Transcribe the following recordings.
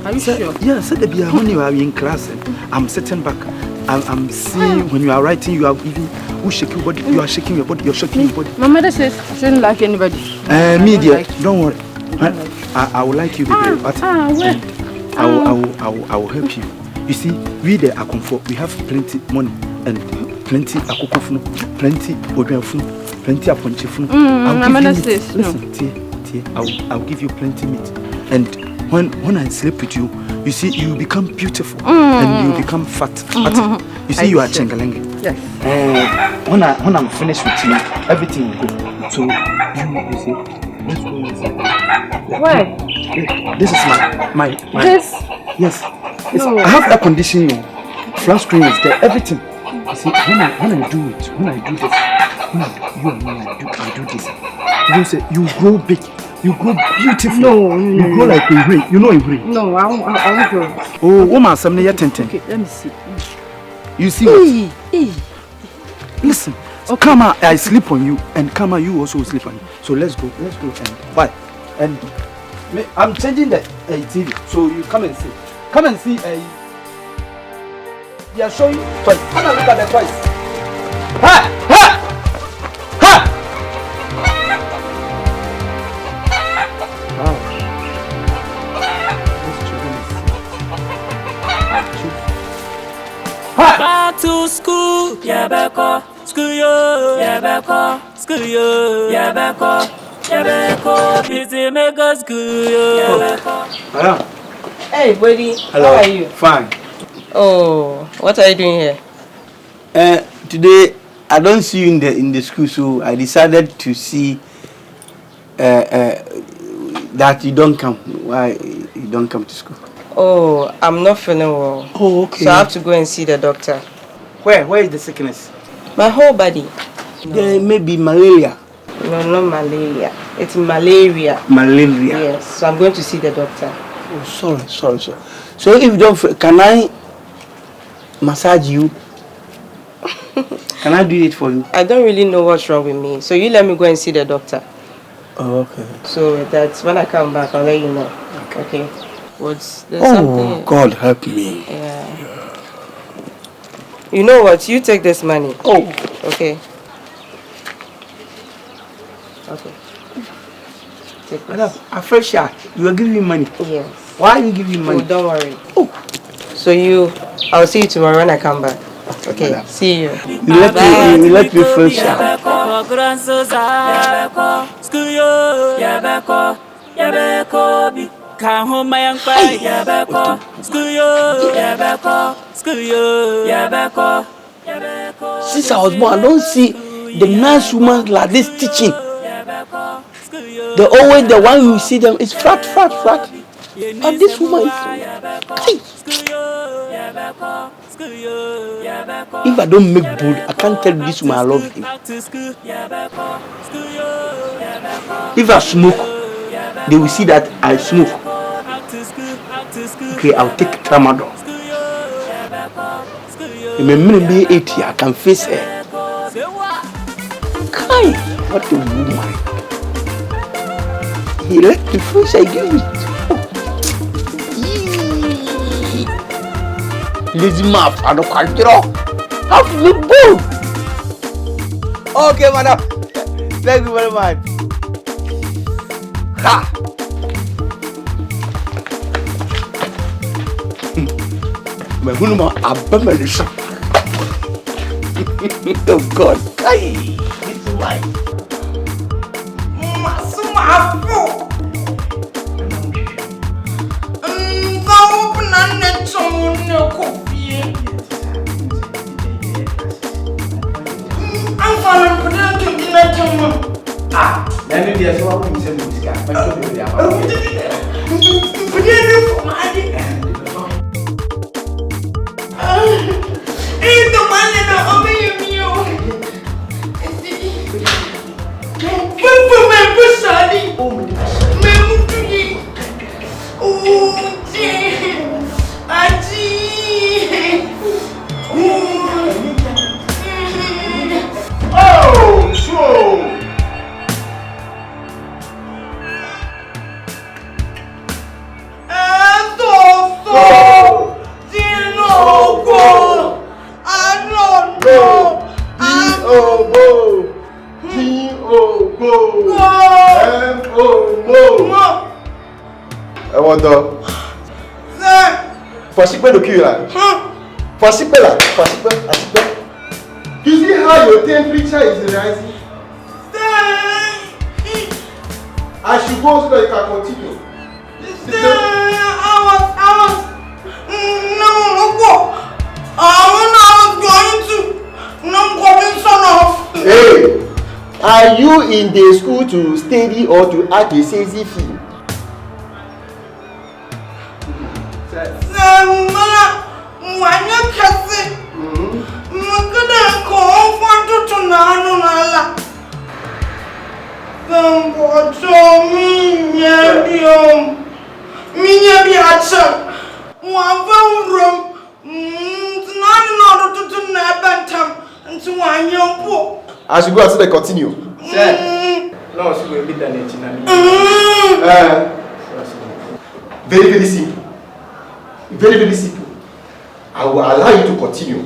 Are you sure? Yeah, said when you are in class, I'm sitting back. I'm seeing when you are writing, you are even shaking your body. You are shaking your body. You're shaking your body. My mother says I shouldn't like anybody. Media, don't worry. I will like you, baby. But I will help you. You see, we the Akan, we have plenty money and plenty Akukofunu, plenty Oduafunu, plenty Aponchefunu. My mother says listen, Tia, I'll give you plenty meat. And when I sleep with you, you see, you become beautiful and you become fat. You see, you are chengalenge. Yes. When I'm finished with you, everything will go. So you see, let's go inside. Where? This is my. This? Yes. No. I have that condition. Flat screen is there. Everything. You see, when I do it, when I do this, when I do this, you say you grow big. You grow beautiful. No. You grow like a ray. You know a ray. No, I won't grow. Oh, woman, something you're tenting. Okay, let me see. You see what? Listen. Okay. Kama, I sleep on you, and Kama, you also sleep on me. So let's go. And why? And I'm changing the TV. So you come and see. Come and see. They are showing twice. Come and look at the twice. Ha! Back to school, yeah, beko. School yo, yeah, beko. School yo, yeah, beko. Yeah, beko. Busy make us school yo, yeah, beko. Hello. Hey, buddy. Hello. How are you? Fine. Oh, what are you doing here? Today I don't see you in the school, so I decided to see that you don't come. Why you don't come to school? Oh, I'm not feeling well. Oh, okay. So I have to go and see the doctor. Where is the sickness? My whole body. No. There may be malaria. No, not malaria. It's malaria. Malaria. Yes. So I'm going to see the doctor. Oh, sorry. So if you don't, can I massage you? Can I do it for you? I don't really know what's wrong with me. So you let me go and see the doctor. Oh, okay. So that's when I come back, I'll let you know. Okay. There's something. God help me. Yeah. You know what? You take this money. Oh. Okay. Okay. Take this. A fresh shot. You are giving me money. Yes. Why are you giving money? Oh, don't worry. Oh. So I'll see you tomorrow when I come back. Okay. Madam. See you. You let me fresh shot. Come home, my young boy. Yabeko, school yo. Yabeko, school yo. Yabeko, yabeko. Since I was born, I don't see the nice woman like this teaching. The always the one you see them is flat. But this woman is. If I don't make bold, I can't tell this woman I love him. If I smoke, they will see that I smoke. Okay, I'll take tramadol. In a minute, be 80, I can face her. Kai, what a woman. He let me face, I give it. Lazy mouth, I don't control. How to make bold? Okay, madam. Thank you very much. Ha! My husband, abomination. Oh God! Hey, this is why. Masuma afu. Nfa open and chomo ne kofie. Anfa na pede kina chomo. Ah, let me be as well as you say. I'm going to be able to Oh, Go. M-O-Mo. What the? Fasipe le cul là. Fasipe là. You see how your temperature is rising? I should go so that you can continue. Hey, are you in the school to study or to act a Ces film? I should go and see the continue. Sir. No, she will be done it. Very simple. Very simple. I will allow you to continue.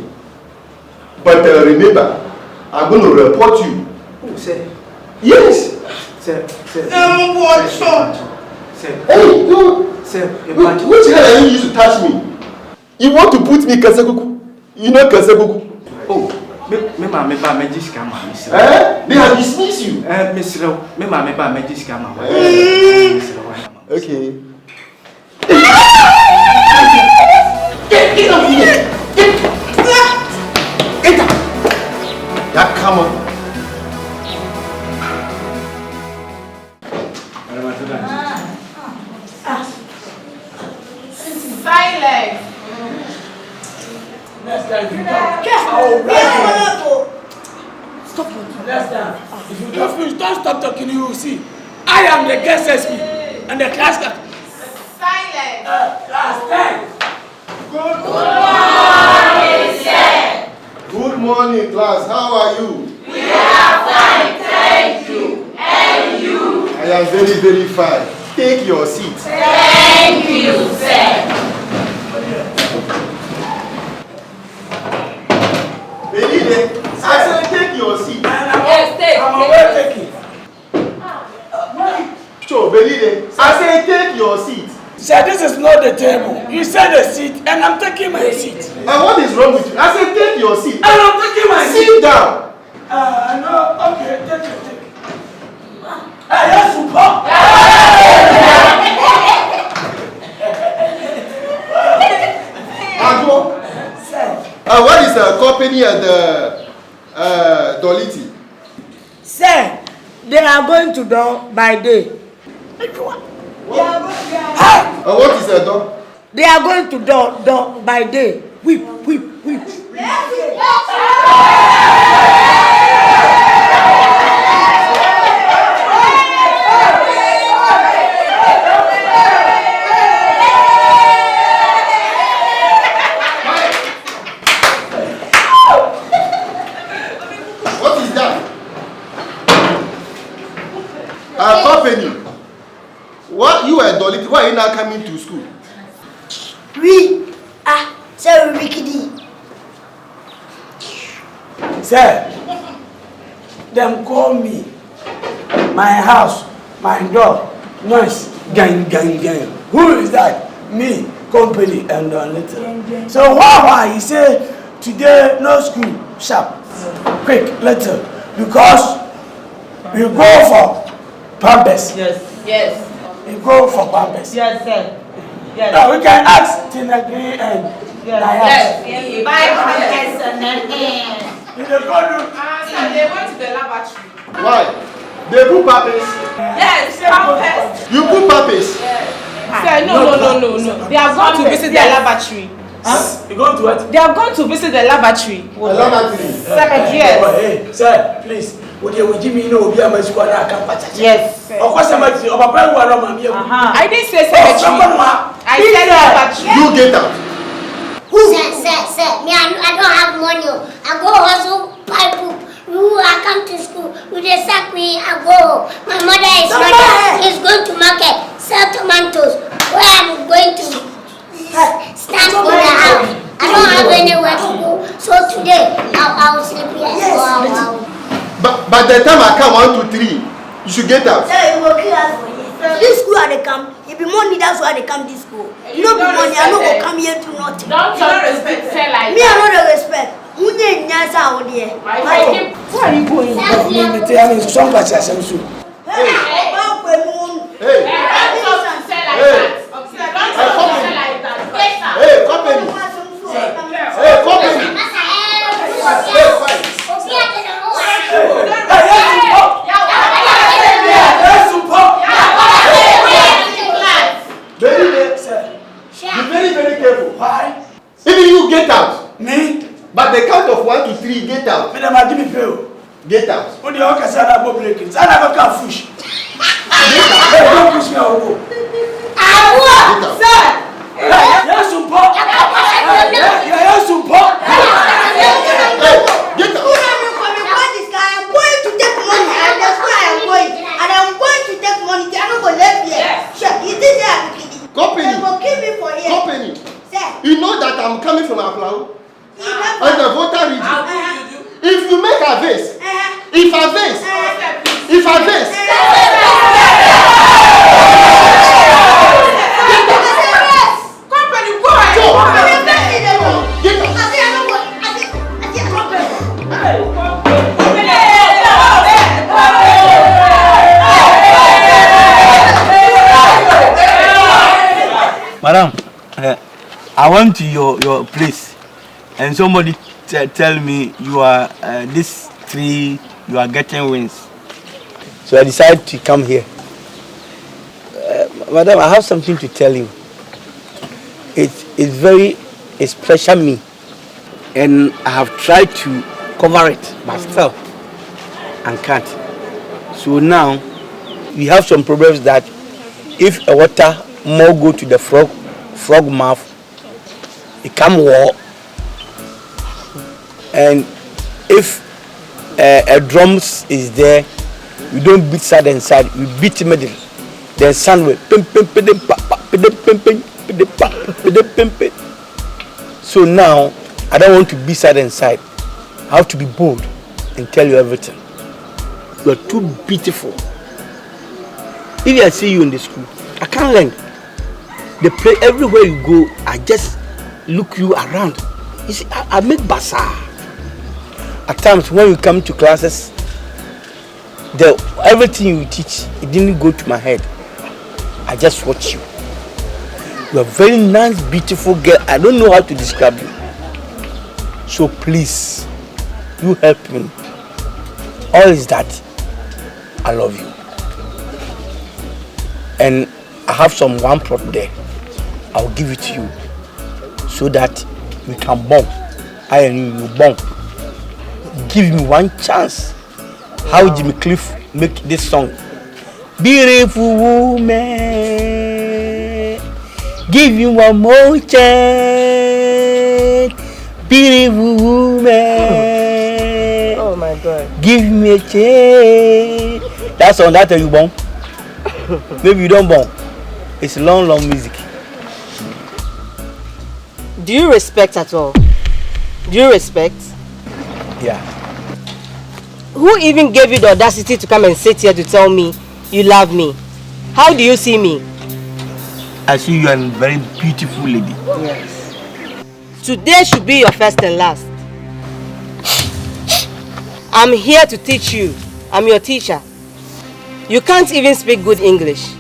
But remember, I'm going to report you. Oh, sir. Yes. Sir. Hey, no. Sir, which hand are you used to touch me? You want to put me Kasakuku? You know Kasakuku? Oh, me just come. They have dismissed you. Miss Row, me just come. Okay. Get up here. Get up. Yeah, come on. Silence. Next time you talk. Stop it. Next time. If you don't finish, don't stop talking, you will see. I am the guest SP and the class captain. Silence. Class 10. Good morning, sir. Good morning, class. How are you? We are fine, thank you. And you? I am very fine. Take your seat. Thank you, sir. Belide, I said take your seat. Yes, take. I'm aware taking. So, Belide, I said take your seat. Sir, this is not the table. You said the seat and I'm taking my seat. And what is wrong with you? I said take your seat. And I'm taking my seat. Sit down. No, okay, take it. Hey, yes, super. Adwo, what is the company and the Doliti? Sir, they are going to do by day. What is the dog? They are going to do by day. Whip. What is that? Company. What you are Doliti? Why are you not coming to school? Sir, we wickedy. Sir, them call me. My house, my dog, noise, gang. Who is that? Me, company, and little. So why he say today no school, sharp, quick, little, because we go for purpose. Yes. We go for purpose. Yes, sir. Yes. Now we can ask Tinagri and Yes. Bye, Professor. They went to the laboratory. Why? They put purpose. Yes, campus. You put purpose. Sir, no. They have gone to visit the laboratory. Huh? You going to what? They have gone to visit the laboratory. A laboratory. Yes. Hey, sir, please. Would you give me no be a much one I can patch? Yes. Of course, I'm at you. I didn't say cemetery. I said laboratory. You get out. Sir, me, I don't have money. I go hustle, pipe up. I come to school. You just sack me, I go. My mother is is going to market, sell tomatoes. Where I'm going to stand in the house. I don't have anywhere to go. So today, I'll sleep here. But the time I come 1 to 3, you should get out. Sir, you will kill us for you. This school they come. If you money, that's why they come this school. You know, money, I know will come here to nothing. Don't respect her like me, I know the respect. Who need Nyasa out there? Where are you going? I'm some questions. Hey, very careful. Why? Even you get out. Me? But the count of 1 to 3, get out. Me never give me pay. Get out. What do you want? Say that go breaking. Say that go can fish. Don't push me out. sir. Yes, support. Yes, support. Get out. I'm going to take money, and that's why I'm going. And I'm going to take money. I'm not going to live here. Sure, you did that. Company. They will kill me for here. Company. Sir. You know that I'm coming from Aflau and the voter region. If you make a vase, if a vase, Company, go Madam, I went to your place and somebody tell me you are this tree, you are getting wings. So I decided to come here. Madam, I have something to tell you. It's special me, and I have tried to cover it, but still, I can't. So now, we have some problems that if a water more go to the frog mouth, it come war. And if a drums is there, we don't beat side and side, we beat middle. Then sound will pim pim pim pim pim pim pim pim. So now I don't want to be side and side. I have to be bold and tell you everything. You are too beautiful. If I see you in the school, I can't learn. They play everywhere you go. I just look you around. You see, I make bazaar. At times when you come to classes, everything you teach, it didn't go to my head. I just watch you. You are a very nice, beautiful girl. I don't know how to describe you. So please, you help me. All is that I love you. And I have some one plot there. I'll give it to you so that we can bond. I and you bond. Give me one chance. How Jimmy Cliff make this song? Beautiful woman, give you one more chance. Beautiful woman, oh my God, give me a chance. That's on that you born. Maybe you don't born. It's long music. do you respect at all? Do you respect? Yeah. Who even gave you the audacity to come and sit here to tell me you love me? How do you see me? I see you are a very beautiful lady. Yes. Today should be your first and last. I'm here to teach you. I'm your teacher. You can't even speak good English.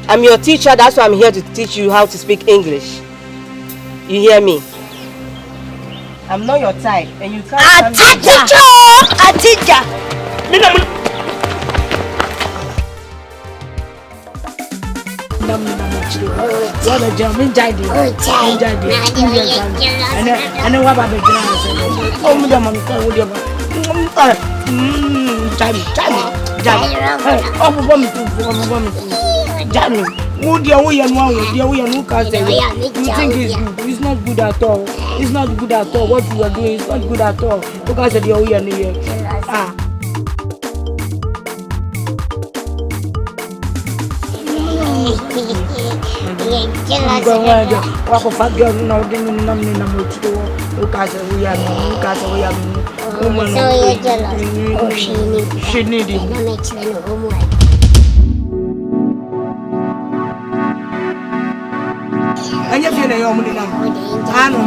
I'm your teacher, that's why I'm here to teach you how to speak English. You hear me? I'm not your type, and you can't... A teacher! A teacher! You think it's good? It's not good at all. It's not good at all. What you are doing is not good at all. Because of your So you're jealous. Oh, she need it. That makes no homework. And you feel your money now. I know.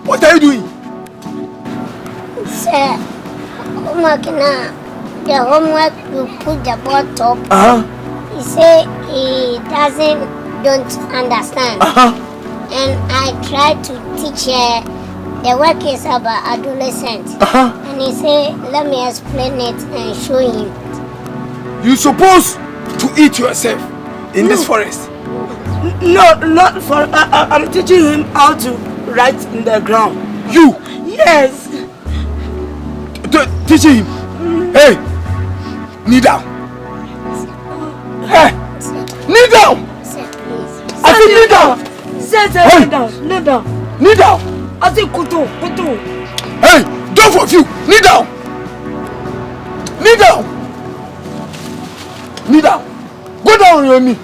What are you doing? Sir, homework now. The homework you put the board top. He say he don't understand. And I try to teach the work is about adolescents. And he say, let me explain it and show him. You supposed to eat yourself in this forest. No, not for. I'm teaching him how to write in the ground. You? Yes. Teaching him. Hey, kneel down. Hey, kneel down. Sir, please. I said kneel down. Sir, Hey. kneel down. Kneel down. I say kutu. Hey, don't of you. Kneel down. Kneel down. Kneel down. Go down on your knee.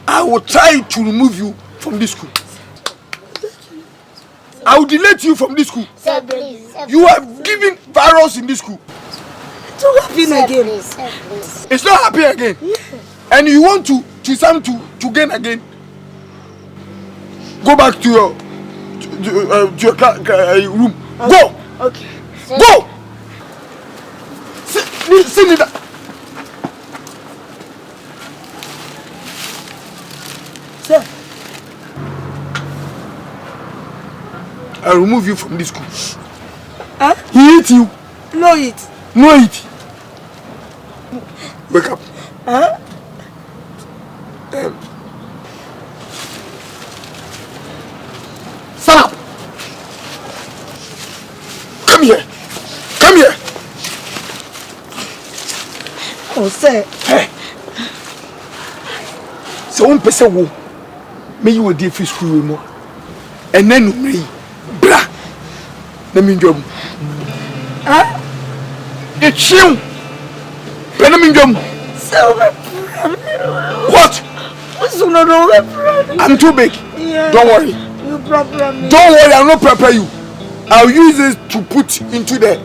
I will try to remove you from this school. I will delete you from this school. Sir, please. Sir, You have given virus in this school. To happen Sir, again. please. Sir, please. It's not happy again. And you want to gain again. Go back to your room. Go. Okay. Sir. Go. Sit down. Sir. I remove you from this school. Huh? He eat you. No eat. No eat. Wake up. Huh? Stand up. Come here. Come here. Oh, sir. Hey. So one person will me you a day for school more. And then me blah. Let me job. Huh? It's you. Let me job. So What? I'm too big. Yeah. Don't worry. You prepare me. Don't worry, I'll not prepare you. I'll use this to put into the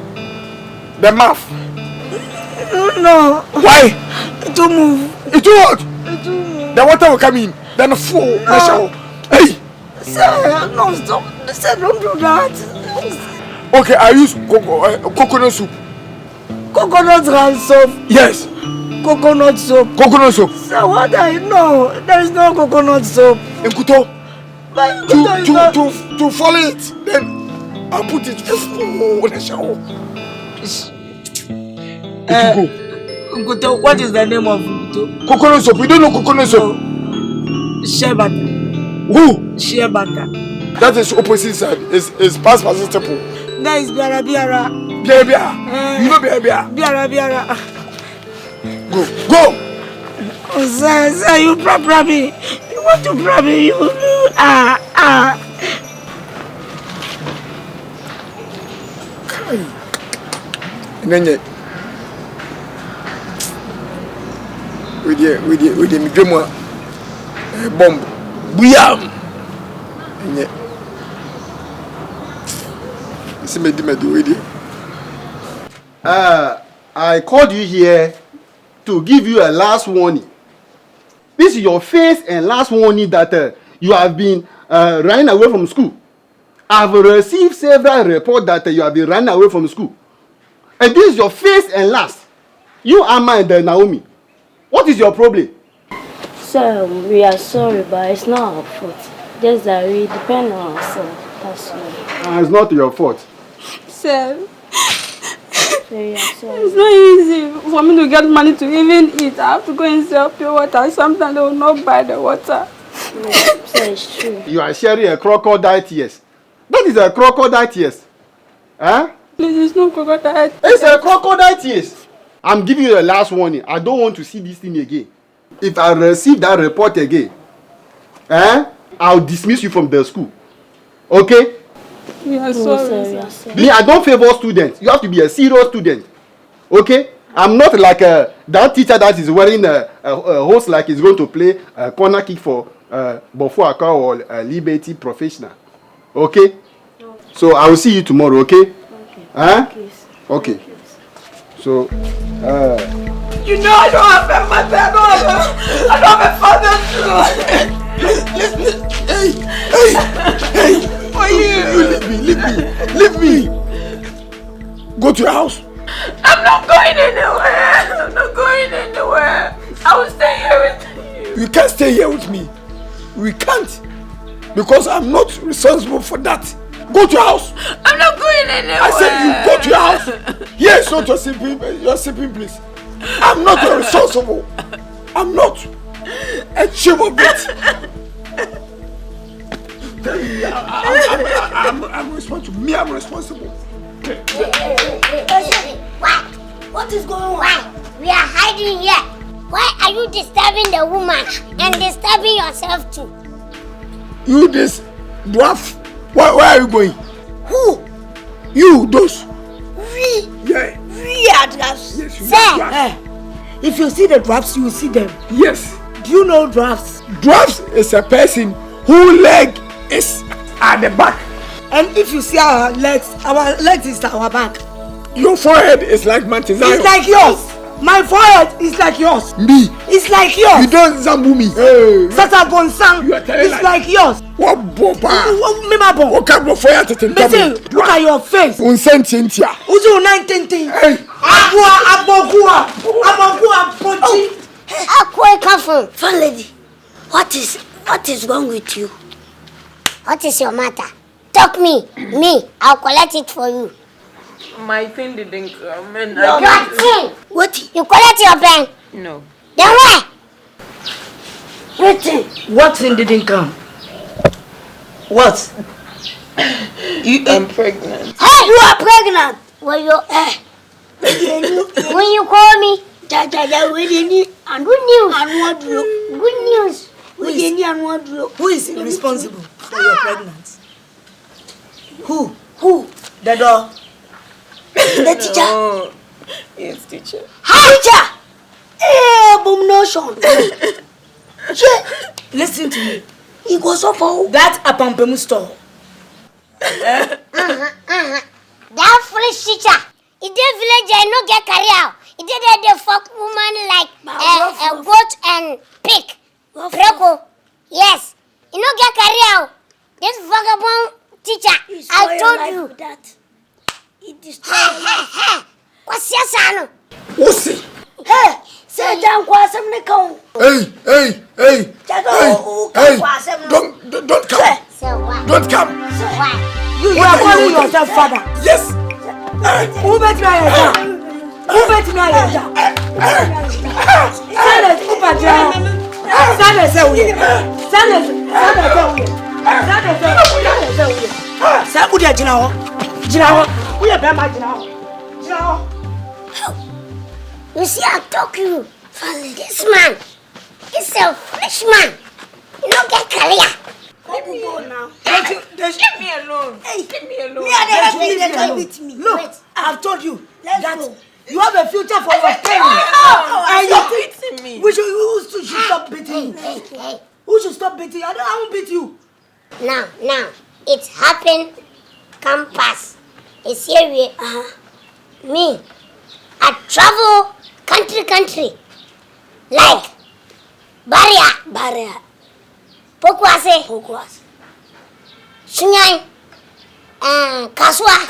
mouth. No. Why? It will move. It will what? It will move. The water will come in. Then the flow. Hey. Sir, no, stop. Sir, don't do that. Okay, I use coconut soup. Coconut soap. Yes. Coconut soap. Coconut soup. Sir, what I know? There is no coconut soap. In Kuto. But To follow it. Then I'll put it in the shower. Nguto, what is the name of Nguto? Coconut soup. You don't know coconut soup? Shebata. Who? Shebata. That is opposite side. It's past participle. That is Biara. Biara. You know Biara. Biara. Go. Oh, sir, you prepare me. You want to prepare me? And then with the drama bomb. Buyam. And yet, I called you here to give you a last warning. This is your first and last warning that you have been running away from school. I've received several reports that you have been running away from school. And this is your first and last. You, Amma, and Naomi. What is your problem? Sir, we are sorry, but it's not our fault. Just that we depend on ourselves. That's all. It's not your fault. Sir, We are sorry. it's not easy for me to get money to even eat. I have to go and sell pure water. Sometimes they will not buy the water. No, sir, it's true. You are sharing a crocodile tears. That is a crocodile tears. Huh? Please, it's not crocodile. It's a crocodile tears. I'm giving you the last warning. I don't want to see this thing again. If I receive that report again, I'll dismiss you from the school. Okay? We are sorry. Me, I don't favor students. You have to be a serious student. Okay? I'm not like that teacher that is wearing a host like he's going to play a corner kick for Bofo Aka or Liberty Professional. Okay? So I will see you tomorrow, okay? Okay. Huh? Okay. So, you know I don't have a mother. I don't have a father too. Hey. Why you leave me. Go to your house. I'm not going anywhere. I will stay here with you. You can't stay here with me. We can't. Because I'm not responsible for that. Go to your house. I'm not going anywhere. I said you go to your house. Here is not your sleeping place. I'm not responsible. I'm not. Ashamed of it. I'm responsible. Me, I'm responsible. What? What is going on? Why? We are hiding here. Why are you disturbing the woman and disturbing yourself too? You this dwarf. Where are you going? Who? You, those. We. Yeah. We are dwarfs. Yes, you are dwarfs. If you see the dwarfs, you will see them. Yes. Do you know dwarfs? Dwarfs is a person whose leg is at the back. And if you see our legs is our back. Your forehead is like Mount Zion. It's like yours. My forehead is like yours. Me. It's like yours. You don't zambu me. Hey. Sasa Bonsang. You are telling It's like yours. What boba? What What kind of fire to tell me? Look at your face. Unsentintia. Uzu 19. Hey. Abogua. Pochi. Akuapem. Fun lady. What is wrong with you? What is your matter? Talk me. I'll collect it for you. My thing didn't come and Your thing? What? You collect your pen? No. Then why? What thing? What thing didn't come? What? I'm pregnant. Hey, you are pregnant. When you call me, and good news. Who is responsible for your pregnancy? Who? The door. The teacher. Oh, yes, teacher. Teacher. Abomination. Listen to me. He goes up for that Akuapem store. That foolish teacher. In the village, I no get career. He did the fuck woman like a goat and pig. Preko. Yes. You no get career. This vagabond teacher. I told you that. He destroyed your life. What's your son? What's it? Hey, say down Kwasam Nikon. Hey. Don't come. Don't come. Why? You are calling yourself father. Yes. Who bet me You see, I talk you. This man is a foolish man. You don't get career. Let me go now. Leave me alone. Hey, leave me alone. Me and the husband, they can beat me. Look, Wait. I've told you Let's that go. you have a future for your parents. And you're beating me. Who should stop beating you? Hey. Who should stop beating you? I won't beat you. Now, it's happened. Come pass. It's here. Me, I travel country. Like Barrier. Pokwase. Sunyai. Kaswa.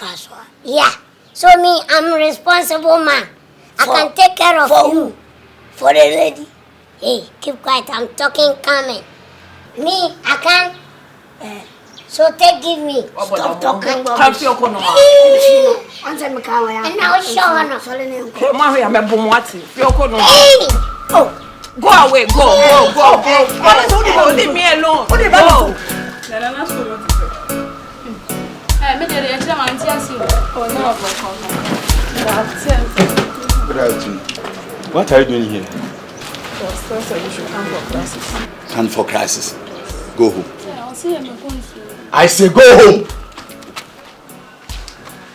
Yeah. So me, I'm responsible man. I can take care of you. For the lady. Hey, keep quiet. I'm talking calming. Me, I can. So give me. Stop talking. Answer me, Kawaya. And now show her. Oh, go away. Go. Leave me alone. Go. What are you doing here? You should come for classes. Come for classes. Go home. Yeah, I'll see him. I say go home.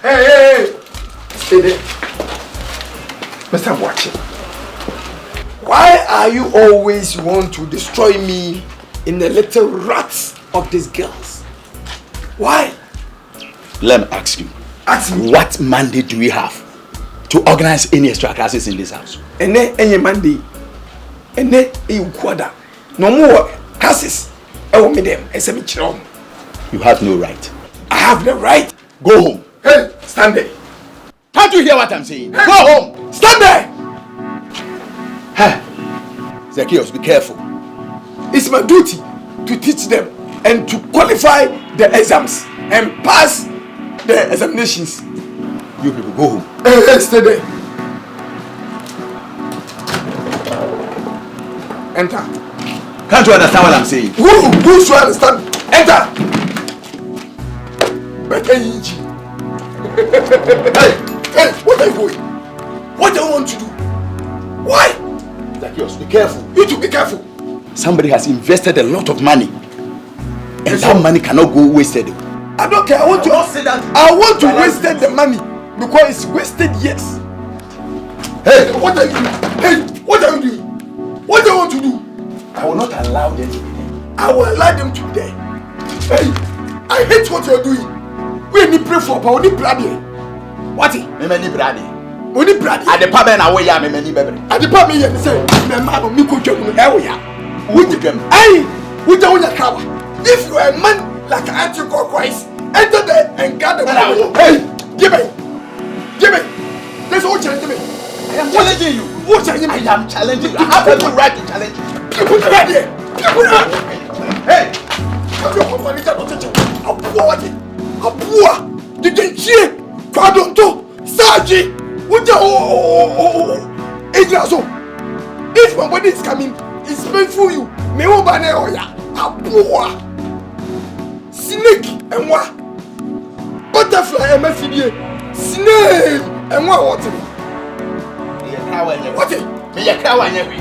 Hey! Stay there. Mr. Watching. Why are you always want to destroy me in the little rats of these girls? Why? Let me ask you. Ask me. What mandate do we have to organize any extra classes in this house? Any mandate. Any quarter. No more classes. I will meet them. You have no right. I have the right. Go home. Hey, stand there. Can't you hear what I'm saying? Hey, go home. Stand there. Hey. Zacchaeus, be careful. It's my duty to teach them and to qualify the exams and pass the examinations. You people go home. Hey, stay there. Enter. Can't you understand what I'm saying? Who should understand? Enter. Hey, what are you doing? What do you want to do? Why? Zacchaeus, be careful. You to be careful. Somebody has invested a lot of money, and that money cannot go wasted. I don't care. I want to waste the money because it's wasted years. Hey, what are you doing? Hey, what are you doing? What do you want to do? I will not allow them to be there. I will allow them to be there. Hey, I hate what you're doing. We need pray for power. We need blood. What? Me need blood. We need blood. At the pub and away, me need baby. At the pub, me say, me man, me could jump. With them. Hey, with the one cover. If you are a man like Antichrist, enter there and gather. Hey, give me. Let's all challenge me. I am challenging you. What challenging me? I am challenging you. I have every right to challenge you. Put it right here. Put it right. Hey, have your company to touch you. A poor. You can cheer. Pardon to Saji. What the if my body is coming, it's painful you. Me won't buy a poor snake and what? Butterfly and mafia. Snail and what? What? When you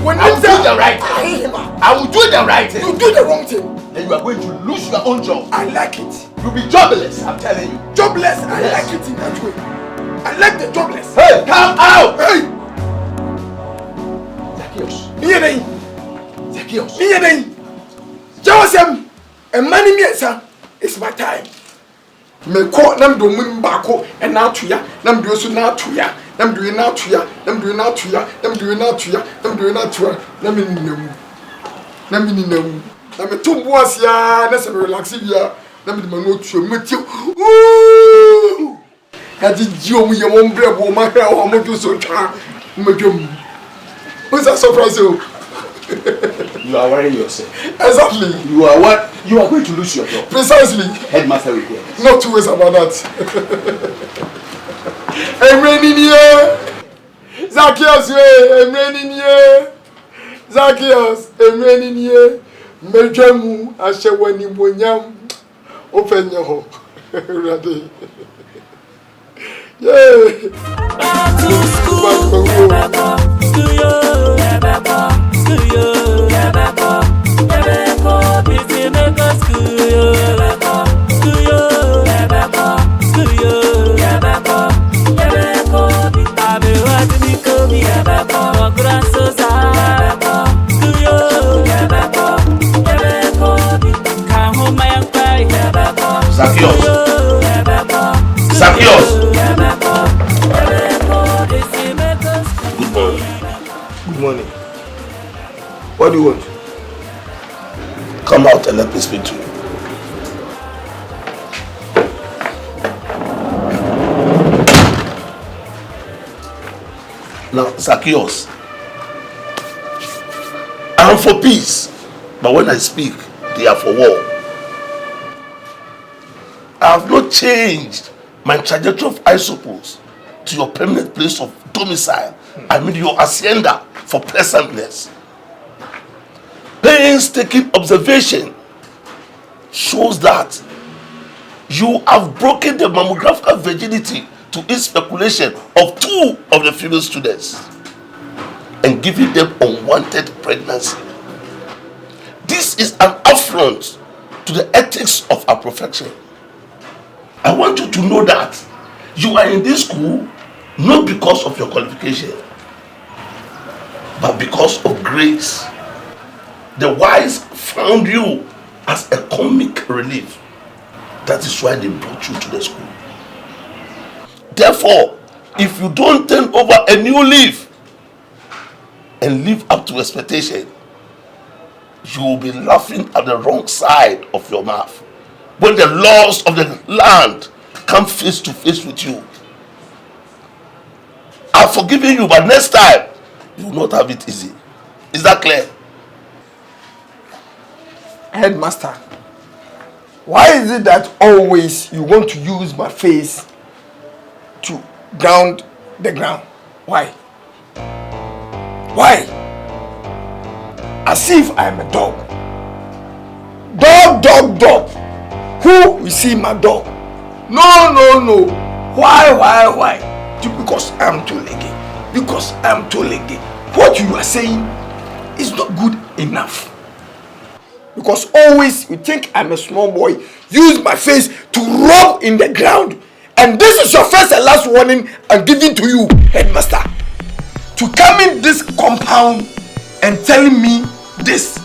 when I will do the right thing. I will do the right thing. You do the wrong thing. Then you are going to lose your own job. I like it. You'll be jobless, I'm telling you. Jobless? I like it in that way. I like the jobless. Hey, come out! Hey! Zacchaeus. Zacchaeus. Jawasem, and money me, sir. It's my time. Me call nam do mun bako and now to ya, nam do so now to ya, nam do now to ya, nam do now to ya, nam do now to ya, nam do now to ya, nam in them. Nam two boys ya, let's relax ya, nam the mano to you. Ooh! Had you me your own bread, my hair, or motor so charm, Majum. What's that surprise? You are worrying yourself. Exactly. You are going to lose your job. Precisely. Headmaster will hear. Not two ways about that. I'm raining here. Zacchaeus, I'm raining here. Zacchaeus, I'm raining here. Mejamu, Ashawani Bonyam. Open your home. Ready. Yeah. Zacchaeus. Good morning. What do you want? Come out and let me speak to you. Now, Zacchaeus, I am for peace, but when I speak, they are for war. I have not changed my trajectory of I suppose to your permanent place of domicile. I mean your hacienda for pleasantness. Painstaking observation shows that you have broken the mammographical virginity to its speculation of 2 of the female students and giving them unwanted pregnancy. This is an affront to the ethics of our profession. I want you to know that You are in this school not because of your qualification, but because of grace. The wise found you as a comic relief. That is why they brought you to the school. Therefore, if you don't turn over a new leaf and live up to expectation, you will be laughing at the wrong side of your mouth when the laws of the land come face to face with you. I've forgiven you, but next time you will not have it easy. Is that clear? Headmaster, why is it that always you want to use my face to ground the ground? Why? Why? As if I'm a dog. Dog. Who will see my dog? No. Why? Because I'm too leggy. What you are saying is not good enough. Because always you think I'm a small boy, use my face to rub in the ground. And this is your first and last warning I'm giving to you, headmaster. To come in this compound and telling me this,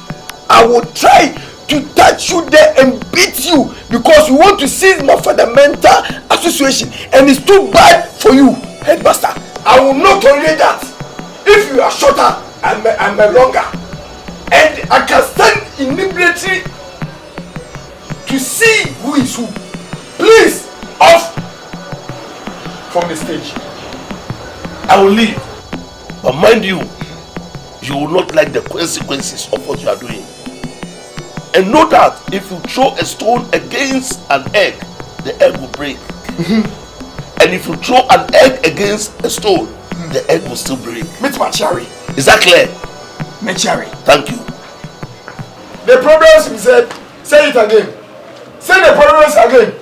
I will try to touch you there and beat you because you want to seize my fundamental association and it's too bad for you, headmaster. I will not tolerate that. If you are shorter, I'm a longer. And I can stand inebriately to see who is who. Please, off from the stage. I will leave. But mind you, you will not like the consequences of what you are doing. And know that if you throw a stone against an egg, the egg will break. And if you throw an egg against a stone, the egg will still break. Meet my cherry. Is that clear? My cherry. Thank you. The problems we said, say it again. Say the problems again.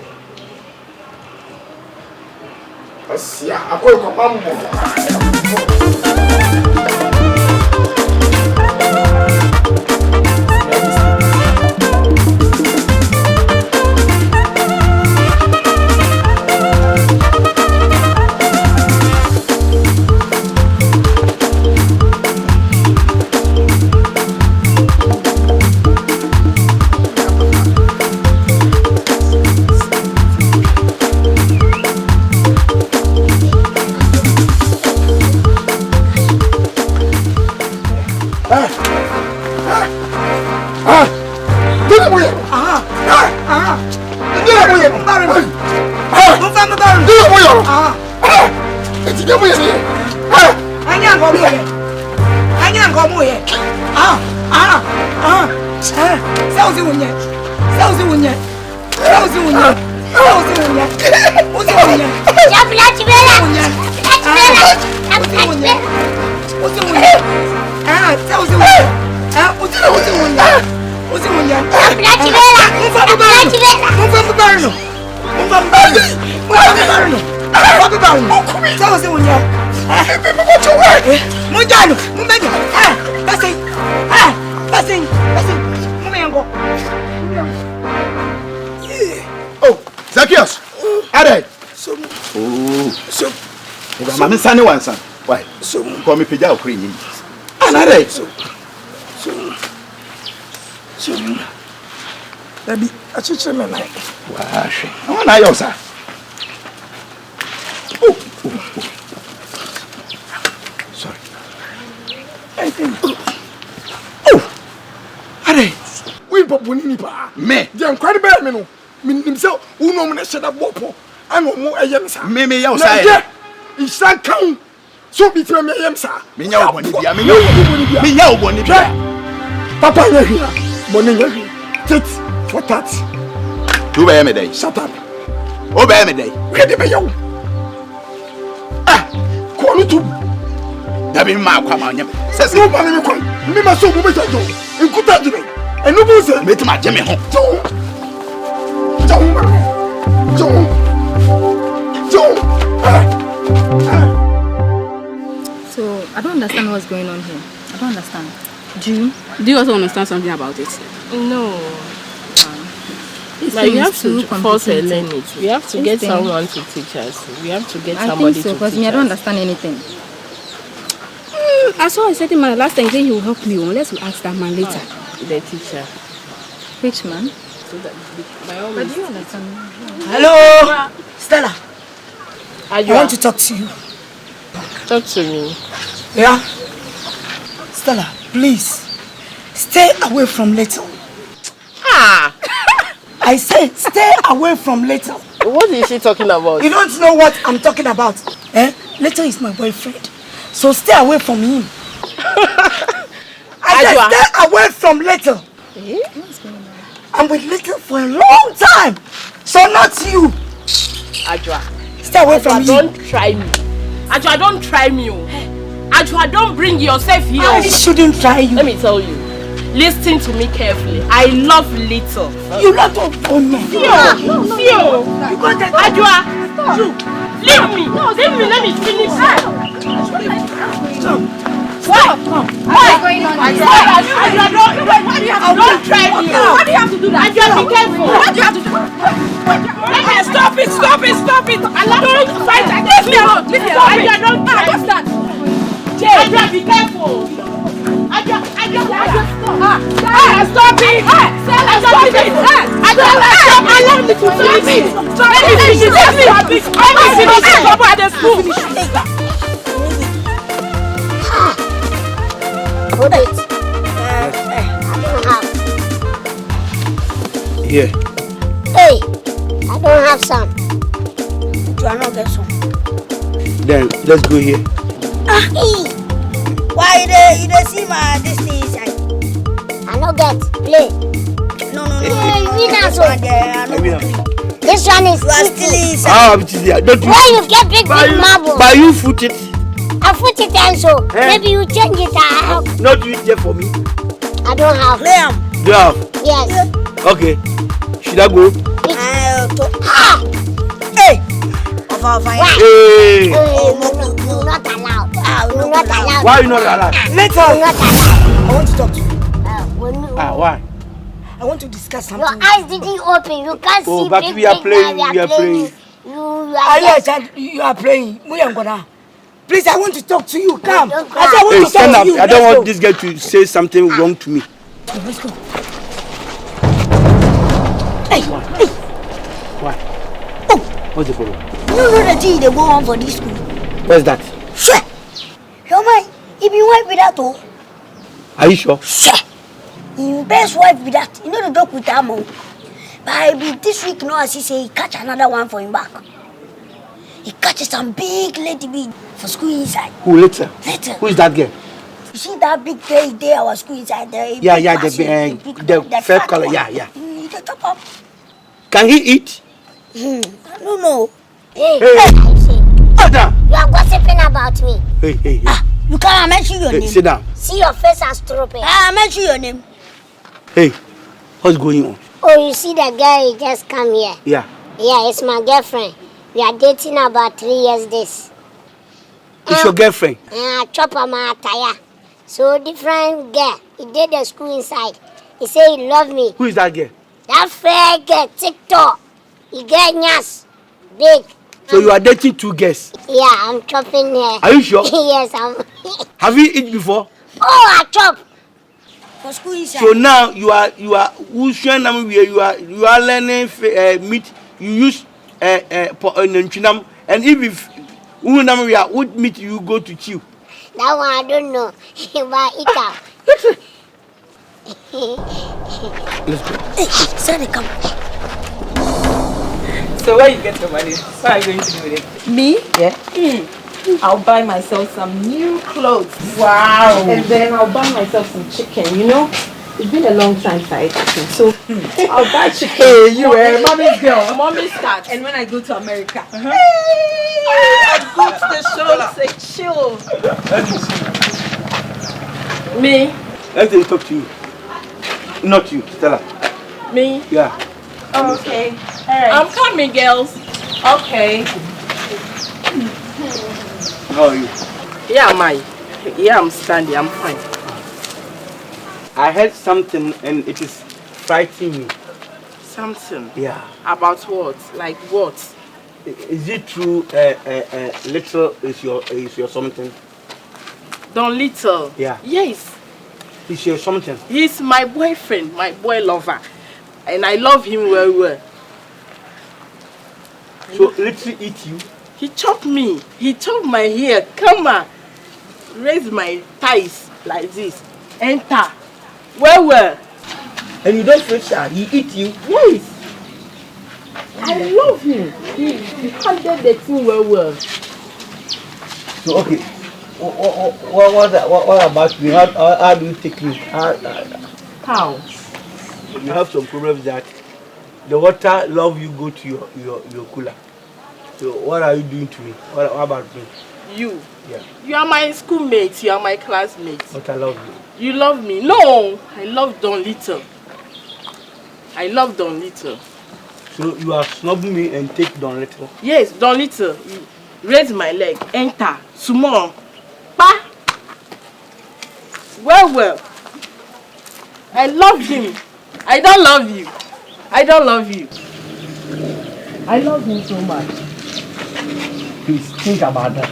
Mami sani wansan. Why? So call me pija okri ni. Anare. So. Baby, achiche me na. Wa hwe. Won na yo sa. Sorry. Oh. Are. We popuni ni pa. Me. Dem kwade be me no. Nim se uno mo na sheda bopo. Ano mo eyem sa. Me ya sa. Isan kan so bi tira me yem sa me nya oboni bia me nya oboni bia papa nya hia boni nya hia tit for that tu be me dey shut up o be me dey we dey be yo ko lu tu da bi ma kwa ma nya se no ba me ko me ma so mo be jo nkuta jine enu bu se me ti ma je me ho So, I don't understand what's going on here. I don't understand. Do you also understand something about it? No. But you have to force and learn it. We have to get someone to teach us. We have to get somebody to teach us. Because me, I don't understand anything. I saw a certain man last time saying he will help me. Unless we ask that man later. The teacher. Which man? So that but do you understand? Hello, Stella. I want to talk to you. Talk to me. Yeah? Stella, please. Stay away from Little. Ah! I said stay away from Little. What is she talking about? You don't know what I'm talking about. Eh? Little is my boyfriend. So stay away from him. I said stay away from Little. Eh? I'm with Little for a long time. So not you. Ajwa. Stay away from me. Don't try me. Ajwa, don't try me. Ajwa, don't bring yourself here. I shouldn't try you. Let me tell you. Listen to me carefully. I love Little. You love to phone me. Theo. Ajwa. Leave me. Leave me. Let me finish. Why? What's going on here? Don't try me. What do you have to do that? Ajwa, be careful. What do you have to do? Stop it. Don't fight. Leave me alone. Leave me alone. Ajwa, don't try. What's that? Ajwa, be careful. Ajwa, stop it. Stop it. Allow me to finish it. Let me finish it. Papa at the school. Hold it. Yeah. Hey, I don't have some. You are not get some. Then let's go here. Why you see my this thing inside? I don't get play. No. This one is still inside. Ah, don't you? Why you get big marble? But you foot it. I put it and so maybe you change it. Not you there for me. I don't have. You have? Yes. Okay. Should I go? Hey. Hey. You're not allowed. You're not allowed. Why are you not allowed? Later. You're not allowed. I want to talk to you. Why? I want to discuss something. Your eyes didn't open. You can't see. But we are playing. We are playing. You are playing. Please, I want to talk to you. Come. I want to talk to you. I don't want this guy to say something wrong to me. Let's go. Hey. Why? Oh. What's the problem? You know the thing they go on for this school. What's that? Sure. Your man, he be wife with that too. Are you sure? Sure. He best wife with that. You know the dog with that mom. But this week, no, as he say, he catch another one for him back. He catches some big lady big for school inside. Who later? Who is that girl? You see that big place there, our school inside there? Yeah, the fair color. Yeah. He can top up. Can he eat? I don't know. Hey. Madam. You are gossiping about me. Hey. You can't mention your name. Sit down. See your face as stupid. Mention your name. Hey, what's going on? Oh, you see the guy who just come here? Yeah. Yeah, it's my girlfriend. We are dating about 3 years this. It's your girlfriend? Chop on my attire. So different girl. He did the school inside. He said he loved me. Who is that girl? That fair girl, TikTok. He get nyas. Big. So you are dating 2 girls? Yeah, I'm chopping her. Are you sure? Yes, I'm. Have you eaten before? Oh, I chop. For school inside. So now you are you are learning meat. You use and if what meat you go to chew? That one I don't know. But eat out. Let's go. Hey, sorry, come. So where you get the money? What are you going to do with it? Me? Yeah. I'll buy myself some new clothes. Wow. And then I'll buy myself some chicken, you know? It's been a long time since I ate chicken. So I'll buy chicken. Hey, you are mommy's girl. Mommy's cat. And when I go to America, I'll go to the show and say chill. Me? Let me talk to you. Not you, Stella. Me? Yeah. Oh, okay. Alright. I'm coming, girls. Okay. How are you? Yeah, I'm standing. I'm fine. I heard something and it is frightening me. something. Yeah. About what? Like what? Is it true? Little is your something? Don Little. Yeah. Yes. Is your something? He's my boyfriend, my boy lover, and I love him very well. So Little eat you? He chopped me. He chopped my hair. Come on. Raise my thighs like this. Enter. Well. And you don't feel sad? He eat you? Yes. I love him. He handled the thing well. So okay. What about you? How do you take it? How? You have some problems that the water love you go to your cooler. So what are you doing to me? What about me? You. Yeah. You are my schoolmate. You are my classmate. But I love you. You love me? No. I love Don Little. I love Don Little. So you are snubbing me and take Don Little? Yes, Don Little. Raise my leg. Enter. Small. Pa. Well. I love him. I don't love you. I don't love you. I love him so much. Please think about that.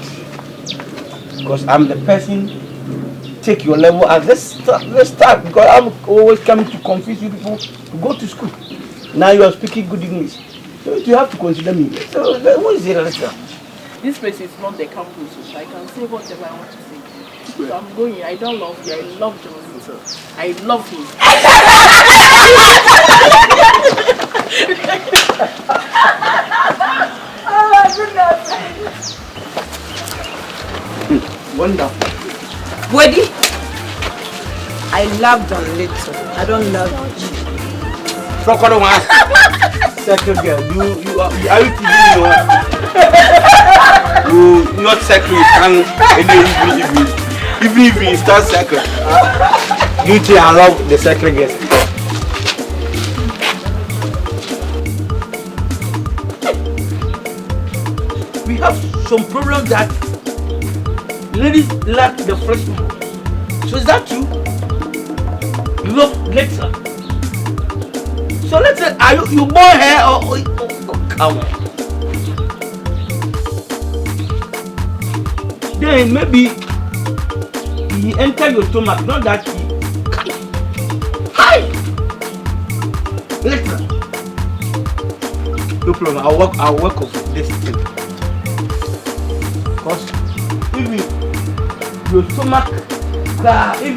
Because I'm the person, take your level at this start, because I'm always coming to confuse you people to go to school. Now you are speaking good English. So you have to consider me. So what is it? This place is not the campus, so I can say whatever I want to say. So I'm going. I don't love you. I love Don Little. I love him. Oh my goodness. Wonderful. Woody, I love Don Little. I don't love you. Second girl, you are you kidding me? You not second, even if you start second. You think I love the second girl. We have some problems that ladies lack the fresh milk. So is that true? You love Little. So let's say, are you born here or come on? Then maybe he enter your stomach, not that he. Hi! Little. No problem, I'll work on this thing. Because if your stomach, if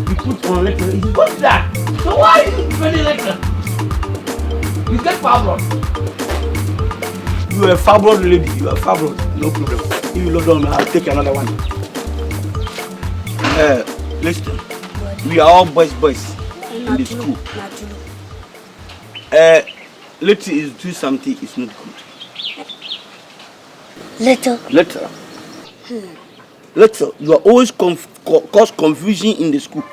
you put on Little, it's got that. So why is it very Little? You get fibroid. You are a fibroid lady. You are fibroid. No problem. If you love them, I'll take another one. Listen. We are all boys in the school. Little is do something is not good. Little. Little. You are always cause confusion in the school.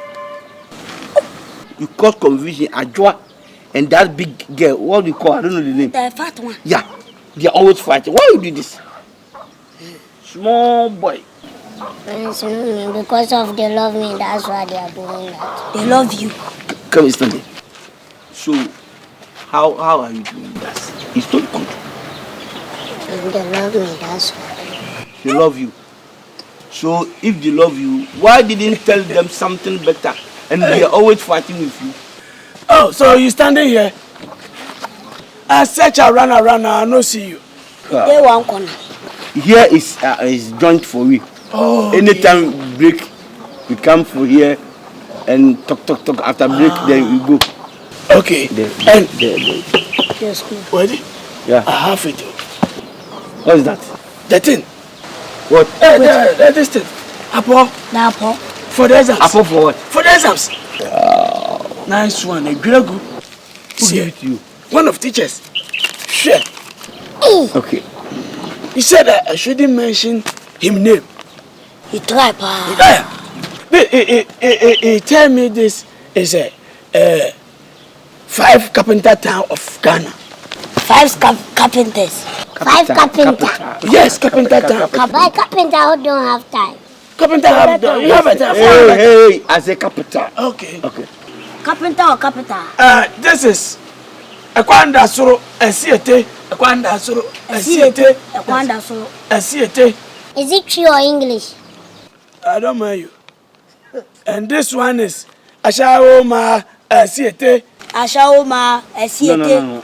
You cause confusion. Ajwa. And that big girl, what do you call? I don't know the name. The fat one. Yeah, they are always fighting. Why you do this? Small boy. Because of they love me, that's why they are doing that. They love you. Come stand there. So, how are you doing that? It's not good. They love me, that's why. They love you. So, if they love you, why didn't tell them something better? And they are always fighting with you. Oh, so you standing here? I search around, I no see you. They one corner. Here is joint for we. Oh. Anytime break, we come for here and talk. After break, then we go. Okay. Yes, cool. Ready? Yeah. I have it. What is that? The thing. What? This thing. Apple. The apple. For the exams. Apple for what? For the exams. Nice one. A great good. Who gave it to you? One of teachers. Sure. Okay. He said that I shouldn't mention him name. He tried, pa. He tell me this is a 5 carpenter town of Ghana. 5 carpenters. 5 carpenter. Yes, carpenter town. Why carpenter who don't have time? Carpenter have time. You have a time. Hey, as a carpenter. Okay. Carpenter or carpenter? This is Ekwanda soro esiete. Ekwanda soro esiete. Ekwanda soro esiete. Is it true or English? I don't mind you. And this one is Ashaoma esiete. Ashaoma esiete. No.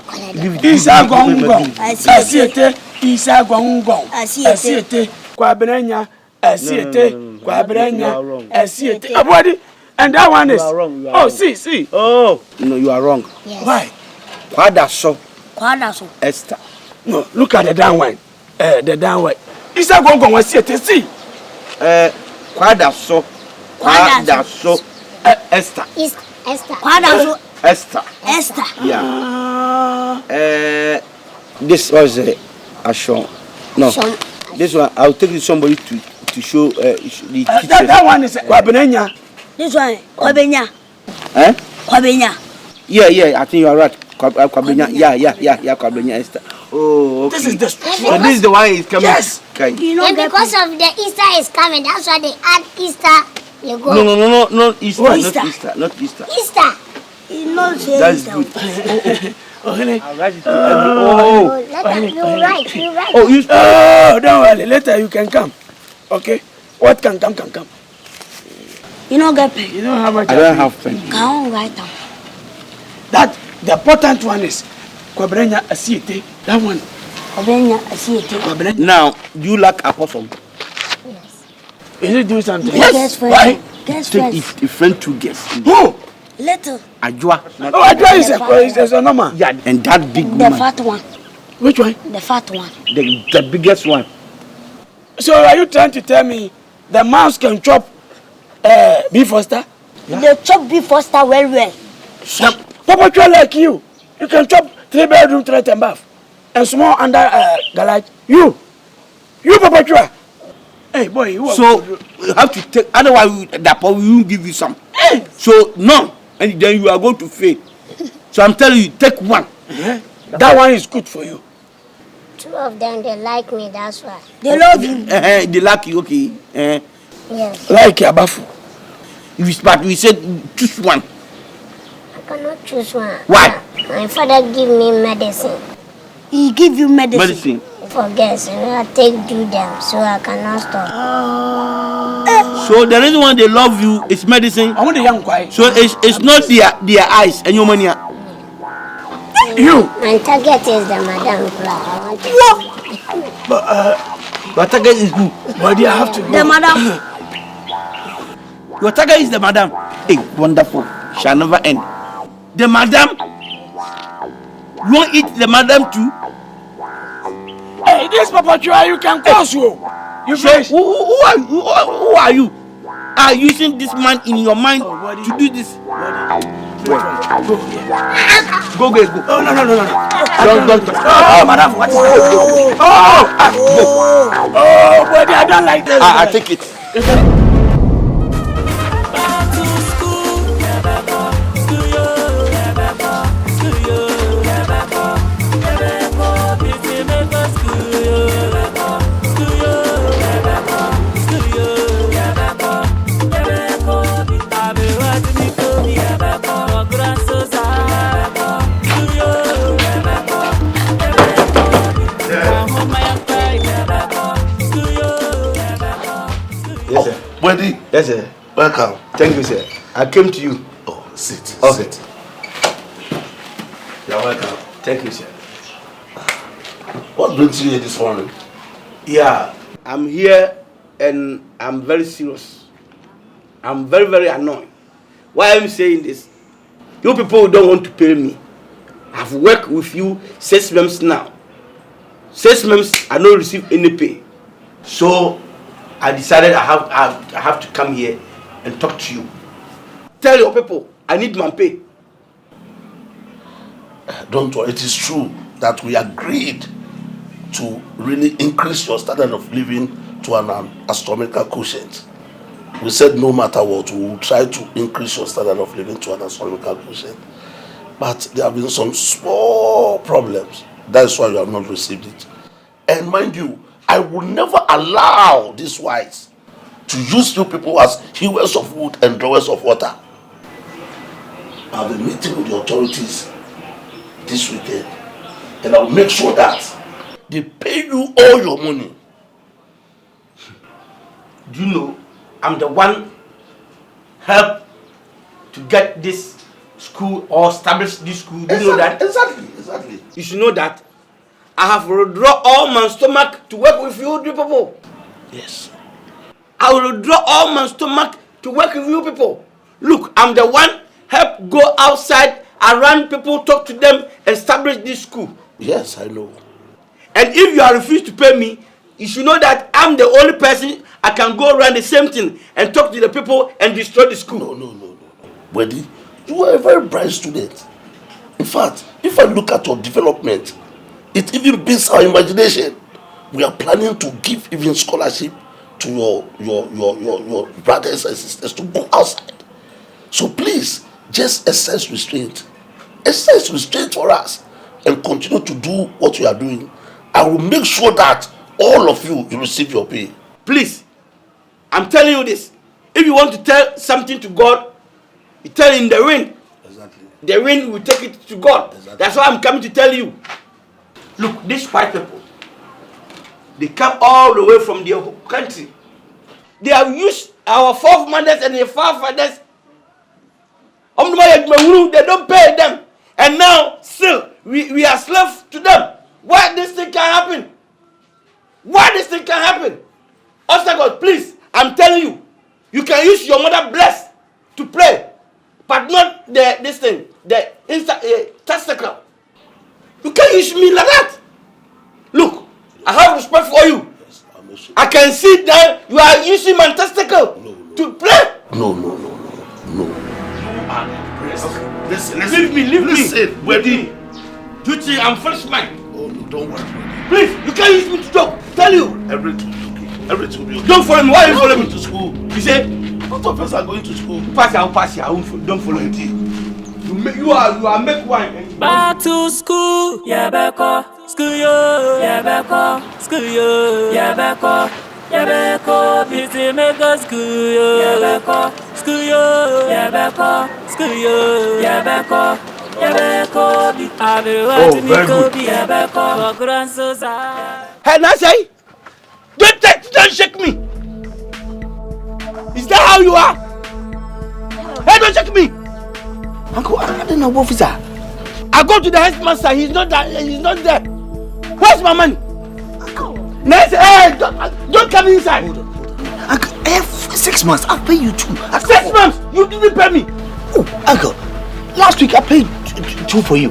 Isa gongon. Esiete. Isa gongon. Esiete. Kwabrenya esiete. Kwabrenya esiete. Abodi. And that one is. You are wrong. Oh, see. Oh, no, you are wrong. Yes. Why? Kwadaso. Esther. No, look at the down one. The down one. Isa gongon was esiete. See. Kwadaso. Esther. Esther. Kwadaso. Esther. Yeah. This was Ashon. No. This one, I'll take somebody to show the teachers. That one is Kwabrenya. This one, Kwabenya. Eh? Kwabenya. Yeah, I think you are right. Kwabrenya. Yeah, Kwabrenya Esther. Oh, okay. This is the So this is the one is coming. Yes. Okay. And because of the Easter is coming, that's why they add Easter. You go. No, Easter, Oh, not Easter. Easter. You know, That's good. Oh, honey. I'll write it. Oh, you're right. Oh, you. Oh, don't worry. Later you can come. Okay. What can come. You know, get pen. You don't have much. I don't have pen. Can't write down. That the important one is Kwabrenya Asiete. That one. Kwabenya esiete. Kwabrenya. Now, do you like apostle? Yes. Is it doing something? Yes. Why? Guess Take first. a friend to guess. Who? Little. Ajwa. Oh, Ajwa is a normal. Yeah, and that big The woman. fat one. Which one? The fat one. The biggest one. So are you trying to tell me the mouse can chop beef foster? Yeah. They chop beef foster well. Papa Twi like you. You can chop 3-bedroom, 3 and bath. And small under garage. You Papa Twi. Hey boy, you So you have to take, otherwise that part we won't give you some. Hey. So no, and then you are going to fail. So I'm telling you, take one. Yeah. That one is good for you. 2 of them, they like me, that's why. They love you. They like you, okay. Yes. Like Abafu. But we said choose one. I cannot choose one. Why? My father give me medicine. He give you medicine. For girls, and I take do them, so I cannot stop. So the reason why they love you is medicine. I want the young quiet. So it's not their eyes and your money. You. My target is the madam club. Your target is who? But you have to go. The madam. Your target is the madam. Hey, wonderful. Shall never end. The madam. You won't eat the madam too? Hey, this Papa Twi, you can cause you. You so who are you? Are you using this man in your mind to do this? Go. Oh, no. Don't. Oh, madam, what is this? Oh, buddy, I don't like this. I take it. Yes, sir. Wendy? Yes, sir. Welcome. Thank you, sir. I came to you. Oh, sit. Okay. Sit. You're welcome. Thank you, sir. What brings you here this morning? Yeah, I'm here and I'm very serious. I'm very, very annoyed. Why I'm saying this? You people don't want to pay me. I've worked with you 6 months now. 6 months, I don't receive any pay. So I decided I have to come here and talk to you. Tell your people I need my pay. Don't worry, it is true that we agreed to really increase your standard of living to an astronomical quotient. We said no matter what, we will try to increase your standard of living to an astronomical quotient. But there have been some small problems. That's why you have not received it. And mind you, I will never allow these whites to use you people as hewers of wood and drawers of water. I've been meeting with the authorities. this weekend. And I'll make sure that they pay you all your money. Do you know, I'm the one help to get this school or establish this school. Do you know that? Exactly. You should know that I have withdrawn all my stomach to work with you people. Yes. I will withdraw all my stomach to work with you people. Look, I'm the one help go outside, around people, talk to them, establish this school. Yes, I know. And if you are refused to pay me, you should know that I'm the only person I can go around the same thing and talk to the people and destroy the school. No. Weddy, you are a very bright student. In fact, if I look at your development, it even beats our imagination. We are planning to give even scholarship to your brothers and sisters to go outside. So please, just exercise restraint. Exercise restraint for us and continue to do what you are doing. I will make sure that all of you receive your pay. Please, I'm telling you this. If you want to tell something to God, you tell in the wind. Exactly. The wind will take it to God. Exactly. That's why I'm coming to tell you. Look, these white people, they come all the way from their country. They have used our forefathers and their forefathers. They don't pay them. And now, still, we are slaves to them. Why this thing can happen? Why this thing can happen? Also, God, please, I'm telling you, you can use your mother blessed to play, but not this thing, the testicle. You can't use me like that. Look, I have respect for you. I can see that you are using my testicle to play. No. Listen. Leave me. Listen, Weddy. You think I'm first man? Oh, no, don't worry. Please, you can't use me to talk. Tell you. Everything will be okay. Don't follow me. Why are you following me to school? You say? Both of us are going to school. I'll pass you. Don't follow me. You are make wine. Back to school. Yeah, back off. School yo. Yeah, back off. School yo. Yeah, back off. Yeah, back off. Busy make us school yo. Yeah, back off. School yo. Yeah, back off. School yo. Yeah, back off. Oh, very good. Hey, Nasai, don't shake me. Is that how you are? Hey, don't shake me. Uncle, I don't know what officer. I go to the headmaster. He's not there. Where's my money? Uncle. Nasai, hey, don't come inside. Hold on. Uncle, 6 months. I'll pay you 2. 6 months? You didn't pay me. Oh, Uncle. Last week I paid 2 for you.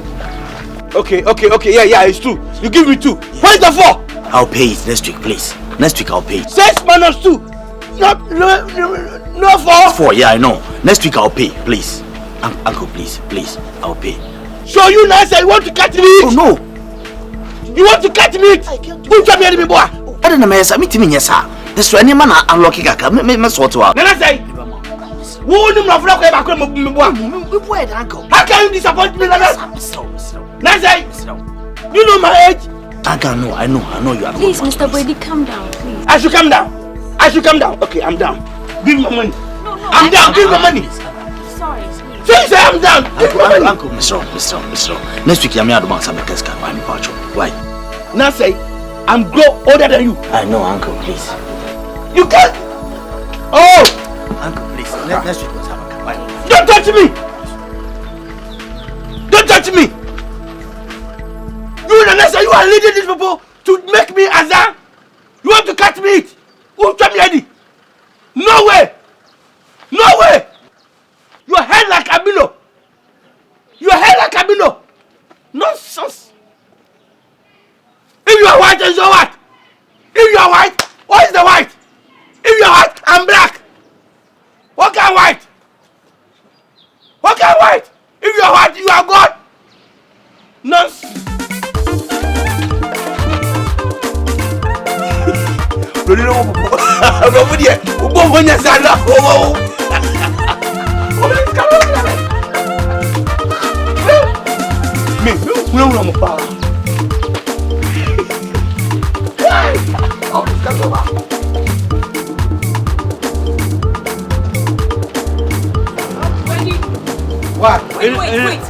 Okay. Yeah, it's 2. You give me 2. Where's the 4? I'll pay it next week, please. Next week I'll pay. 6 minus 2. No 4. 4, yeah, I know. Next week I'll pay, please. Uncle, please, I'll pay. So you now say you want to cut me? Oh no. You want to cut me? Who told me boy? I don't know, I'm meeting yes, sir. This one, man, I'm locking a car. Me sort out. Nana say. Who knew my friend came back from me? Uncle. How can you disappoint me like that? Nana, you know my age? Uncle, I know you are. Please, Mr. Brady, calm down, please. I should come down. Okay, I'm down. Give me my money. No, I'm down. Give me my money. Sorry. So you say I'm down. Uncle, Mr. Next week, I'm here to buy some because I'm in Pacho. Why? Now say, I'm grow older than you. I know, Uncle, please. You can't. Oh! Uncle, please. Next week, let's have a car. Why? Don't touch me! Don't touch me! You and Nessa, you are leading these people to make me azar. You want to cut me it? Who told me Eddie? No way! No way! Your head like a billow. Your head like a billow. Nonsense. If you are white, then so what? If you are white, what is the white? If you are white, I'm black. What kind of white? What kind of white? If you are white, you are God. Nonsense. What? Wait, please.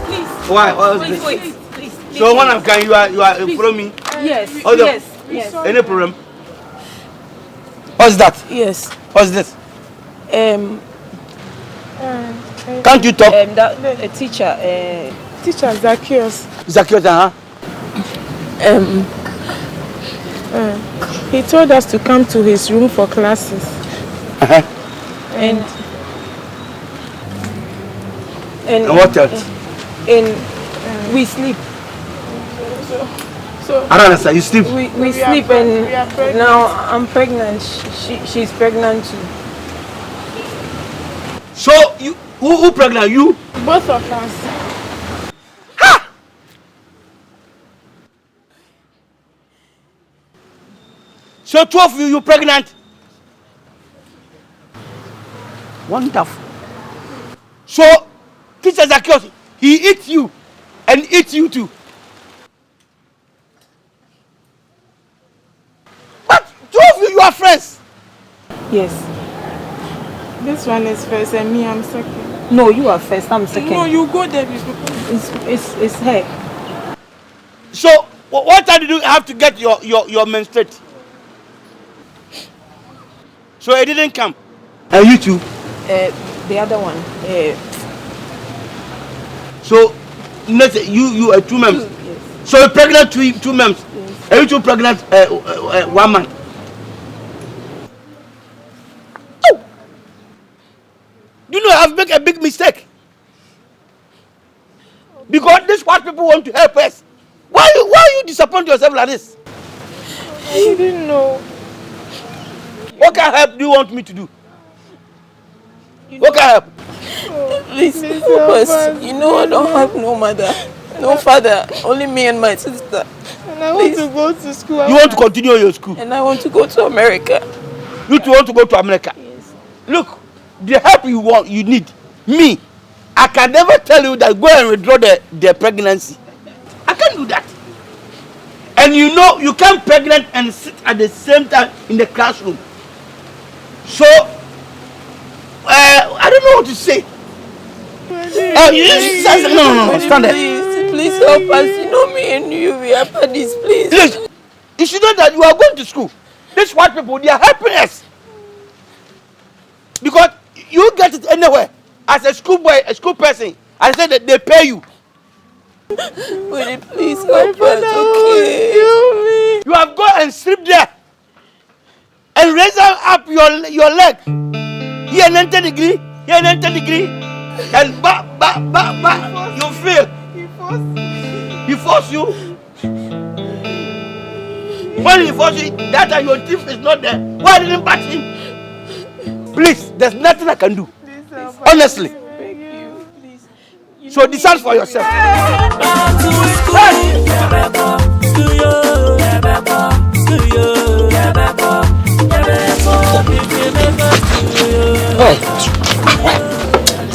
Why? Wait, please. So when I'm coming, you are follow me? Yes, Okay. yes. Any problem? What's that? Yes. What's this? Can't you talk? A teacher. Teacher Zacchaeus. Zacchaeus, He told us to come to his room for classes. And what else? We sleep. So I don't understand. You sleep? we sleep and now I'm pregnant. She's pregnant too. So you who pregnant? You? Both of us. So 12 of you pregnant? Wonderful. So teacher Zacchaeus, he eats you and eats you too. But 2 of you are friends. Yes. This one is first and me I'm second. No, you are first, I'm second. No, you go there before. It's her. So what time did you have to get your menstruate? So it didn't come. And you too? The other one. So you are 2 months. Yes. So you're pregnant 2 months. Yes. And you two pregnant 1 month. Oh! You know I've made a big mistake. Because this is what people want to help us. Why you disappoint yourself like this? I didn't know. What kind of help do you want me to do? What kind of help? Please help us. You know I don't have no mother, no father, only me and my sister. And I want to go to school. You want to continue your school? And I want to go to America. You two want to go to America? Yes. Look, the help you need, me, I can never tell you that go and withdraw the pregnancy. I can't do that. And you know you can't pregnant and sit at the same time in the classroom. So I don't know what to say. No, stand there. Please help us. You know me and you, we are buddies, please. Listen, you should know that you are going to school. These white people, they are helping us. Because you get it anywhere. As a schoolboy, a school person, I said that they pay you. Will you please help us, okay? You have gone and sleep there. And raise up your leg. Here 90 degree, here 90 degree. And you feel. He forced you. When he forced you, that time your teeth is not there. Why didn't you bat him? Please, there's nothing I can do. Honestly. So decide for yourself.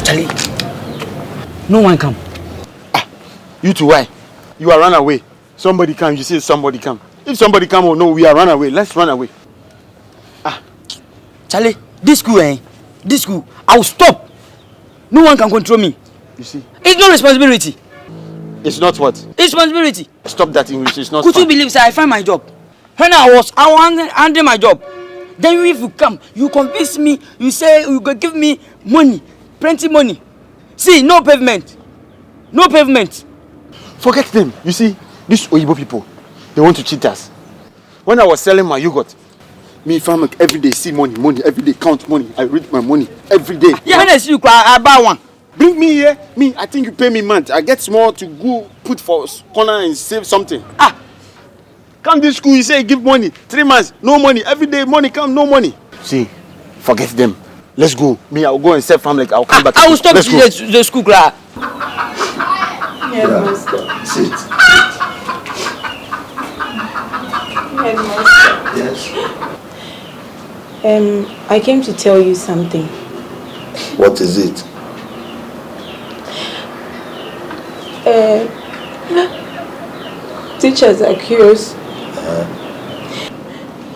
Charlie, no one come. You two, why? You are run away. Somebody come, you say somebody come. If somebody come or no, we are run away. Let's run away. Charlie, this school, I will stop. No one can control me. You see? It's no responsibility. It's not what? It's responsibility. Stop that English. It's not. Could you believe, sir, I find my job? When I was handling my job. Then if you come, you convince me, you say you go give me money, plenty money. See, no pavement. No pavement. Forget them. You see, these Oyibo people, they want to cheat us. When I was selling my yogurt, me farmer every day see money, every day count money. I read my money every day. Yeah, when I see you, I buy one. Bring me here. Me, I think you pay me month. I get small to go put for corner and save something. Come to school, you say give money. 3 months, no money. Every day money come, no money. See, forget them. Let's go. Me, I'll go and sell farm like I'll come back. I will stop the school class. Sit. Yes. I came to tell you something. What is it? Teachers are curious.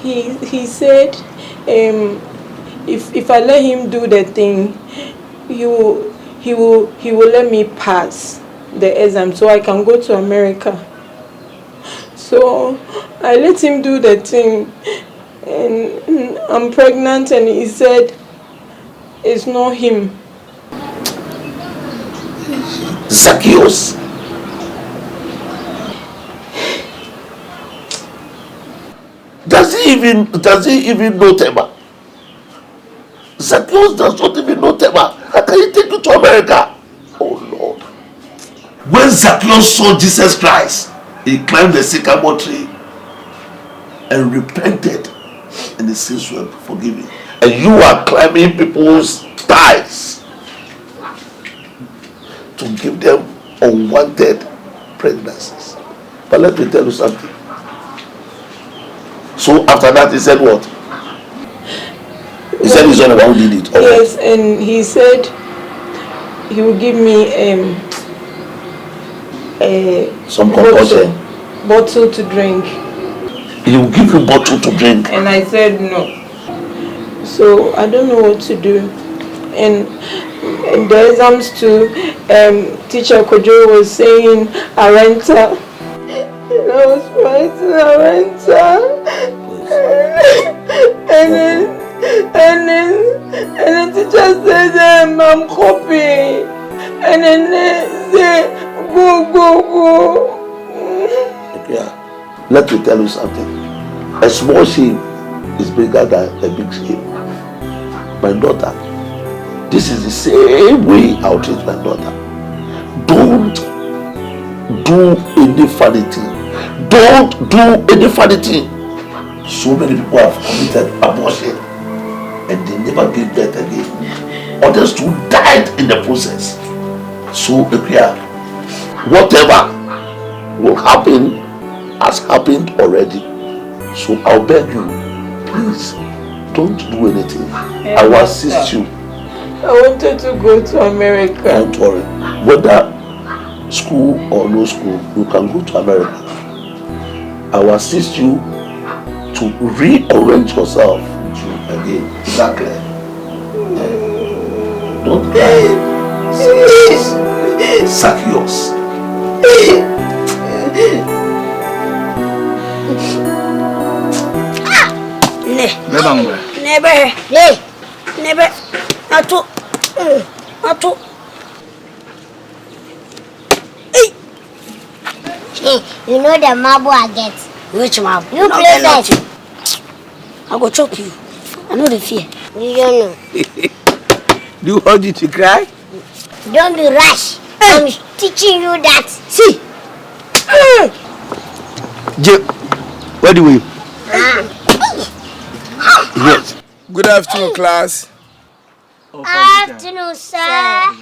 He said if I let him do the thing, he will let me pass the exam so I can go to America. So I let him do the thing, and I'm pregnant, and he said it's not him. Zacchaeus. Does he even know Tema? Zacchaeus does not even know Tema. How can he take you to America? Oh Lord. When Zacchaeus saw Jesus Christ, he climbed the sycamore tree and repented, and his sins were forgiven. And you are climbing people's thighs to give them unwanted pregnancies. But let me tell you something. So after that, he said what? He said he's not the one who did it. Yes, and he said he will give me some concoction. Bottle to drink. He will give you bottle to drink. And I said no. So I don't know what to do. And in the exams too, teacher Kojo was saying Arenta. And I was writing Arenta. And then teacher said I'm copying. And then they say go. Yeah. Let me tell you something. A small sheep is bigger than a big sheep. My daughter, this is the same way I'll treat my daughter. Don't do any funny thing. Don't do any funny thing. So many people have committed abortion and they never gave birth again. Others too died in the process. So whatever will happen has happened already. So I'll beg you, please don't do anything. I will assist you. I wanted to go to America. Don't worry. Whether school or no school, you can go to America. I will assist you to rearrange yourself again. Exactly. Don't cry. Zacchaeus. Never. Atu. Hey, you know the marble I get? Which marble? You play that. I go choke you. I know the fear. You don't know. Do you hold you to cry? Don't be rash. I'm teaching you that. See. Jim, what do we? Yes. Good afternoon, class. Afternoon, sir.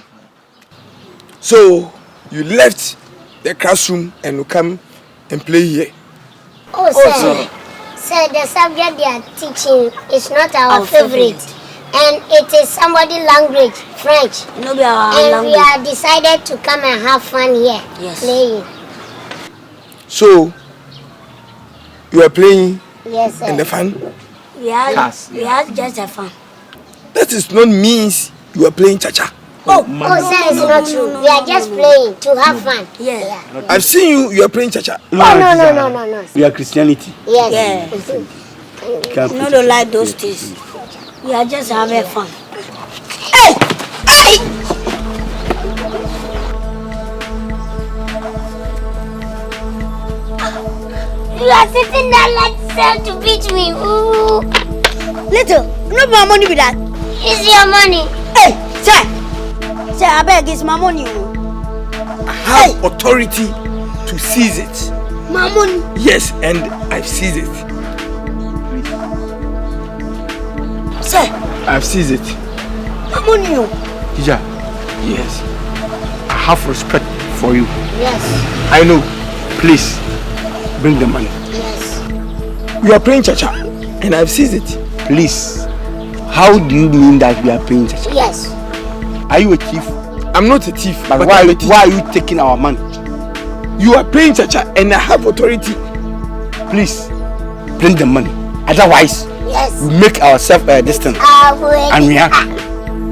So, you left the classroom and you come and play here. Oh, sir. Sir, the subject they are teaching is not our favorite. And it is somebody's language, French. No, be our and language. We are decided to come and have fun here. Yes. Playing. So, you are playing Yes, sir. in the fun? We are just a fun. That is not means you are playing cha-cha. Oh, sir, it's not true. We are just playing to have fun. Yeah. I've seen you are playing cha-cha. No. We are Christianity. Yes. No, don't like those things. We are just having fun. You are sitting there like self to beat me. Ooh. Little, no more money with that. It's your money. Hey, sir, I beg, it's my money. I have authority to seize it. My money? Yes, and I've seized it. Sir, I've seized it. my money. Teacher, yes. I have respect for you. Yes. I know. Please, bring the money. Yes. You are playing cha-cha, and I've seized it. Please, how do you mean that we are playing cha-cha? Yes. Are you a thief? I'm not a thief. But why are you taking our money? You are playing cha-cha, and I have authority. Please, bring the money. Otherwise, yes, we make ourselves distant. And we are.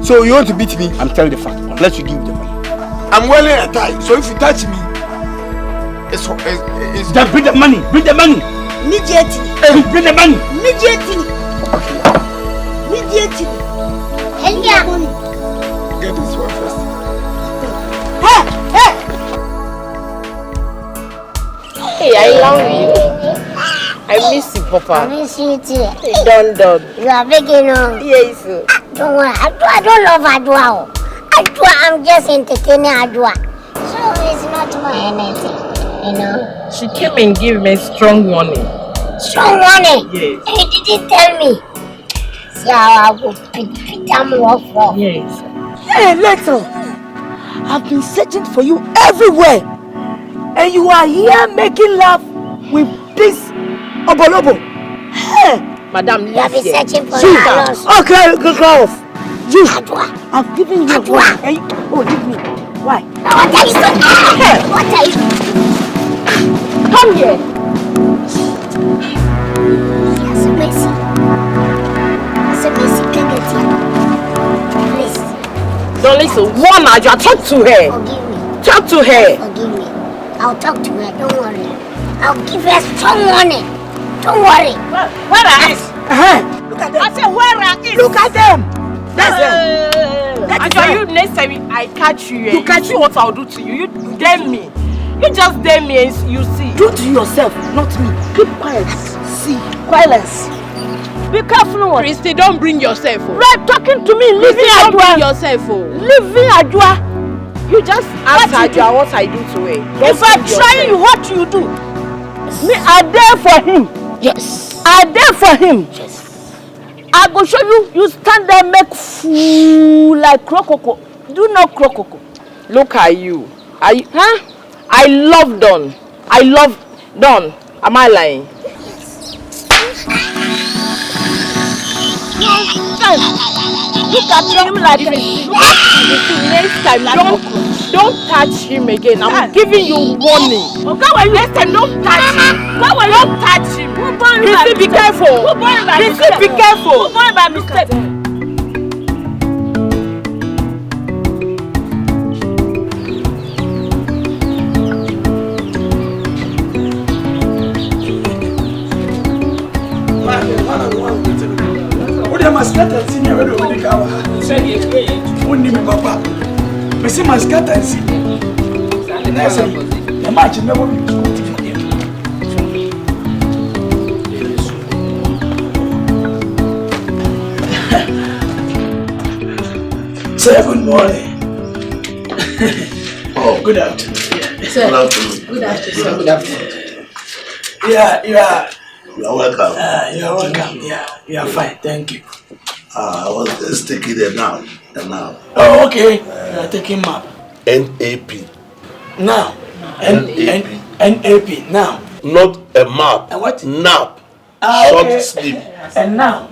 So you want to beat me? I'm telling the fact. Unless you give the money. I'm wearing a tie, so if you touch me, It's Just bring the money. Bring the money. Immediately. Bring the money. Immediately. Immediately. Elia. Get this one first. Hey, I love you. I miss you, Papa. I miss you too. Don't. You are begging on. Yes. Don't worry. I don't love Adwa. Adwa, I'm just entertaining Adwa. So it's not my anything, you know. She came and gave me strong warning. Strong money? Yes. And you didn't tell me. See how I will pick them off. Yes. Hey, Leto, I've been searching for you everywhere. And you are here making love with this Obolobo. Hey! Madam, You have been searching for you. your Okay, girls. You. Adwa. I've given you Adwa. one. Oh, leave me. Why? What are you doing? What are you doing? Come here. Yes, Messi. Yes, Messi, can get here. Please. Don't listen. One, Adwa, talk to her. Forgive me. Talk to her. Forgive me. I'll talk to her. Don't worry. I'll give her strong warning. Don't worry. Where are it? Look at them. I said, where are it? Look at them. That's them. Adwa, you next time I catch you, you see what I'll do to you. You dare me. You just dare me and you see. Do to yourself, not me. Keep quiet. See, quietness. Be careful. Christy, don't bring yourself. Right, talking to me. Leave me, Don't bring Adwa. yourself. Leave me, Adwa. You just ask Adwa what I do to her. If I try you, what you do? Me, I there for him. Yes. I there for him. Yes. I go show you. You stand there, make fool like crocodile. Do not crocodile. Look at you. I love Don. I love Don. Am I lying? Look at him like this. Next time, don't touch him again. I'm giving you warning. Next time, don't touch him. Don't touch him. Chrissy, be careful. Chrissy, be careful. By mistake. Mascata senior where we make our only me papa. Me see mascata and see. And I say, the match never be Say good morning. Oh, good afternoon. Good afternoon. Good afternoon. Good afternoon. Yeah. You are welcome. You are welcome. Yeah, you are fine. Thank you. I was just taking a nap. Oh, okay. You are taking map. NAP. Now. NAP. Now. Not a map. What? Nap. Okay. Short sleep. And now.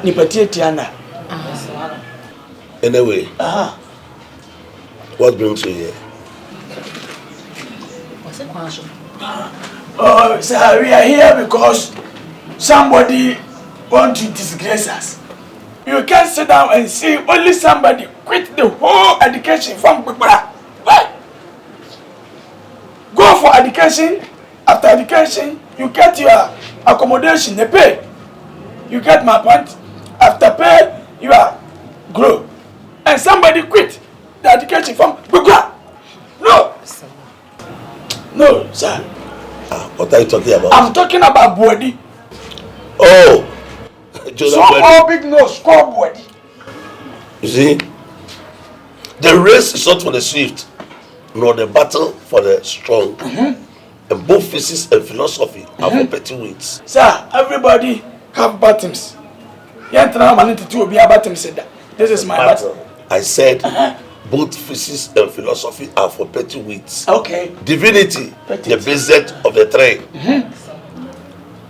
Nipatietiana. Anyway. What brings you here? Oh, sir, we are here because somebody wants to disgrace us. You can't sit down and see only somebody quit the whole education from Bukbara. Go for education. After education, you get your accommodation, the pay. You get my point. After pay, you are grow. And somebody quit the education from Bukbara. No, sir. What are you talking about? I'm talking about body. Oh! So all big nose, score body. You see, the race is not for the swift, nor the battle for the strong. And both physics and philosophy are for petty wits. Sir, everybody have bottoms. This is my bottom. I said both physics and philosophy are for petty wits. Okay. Divinity, the basic of the three.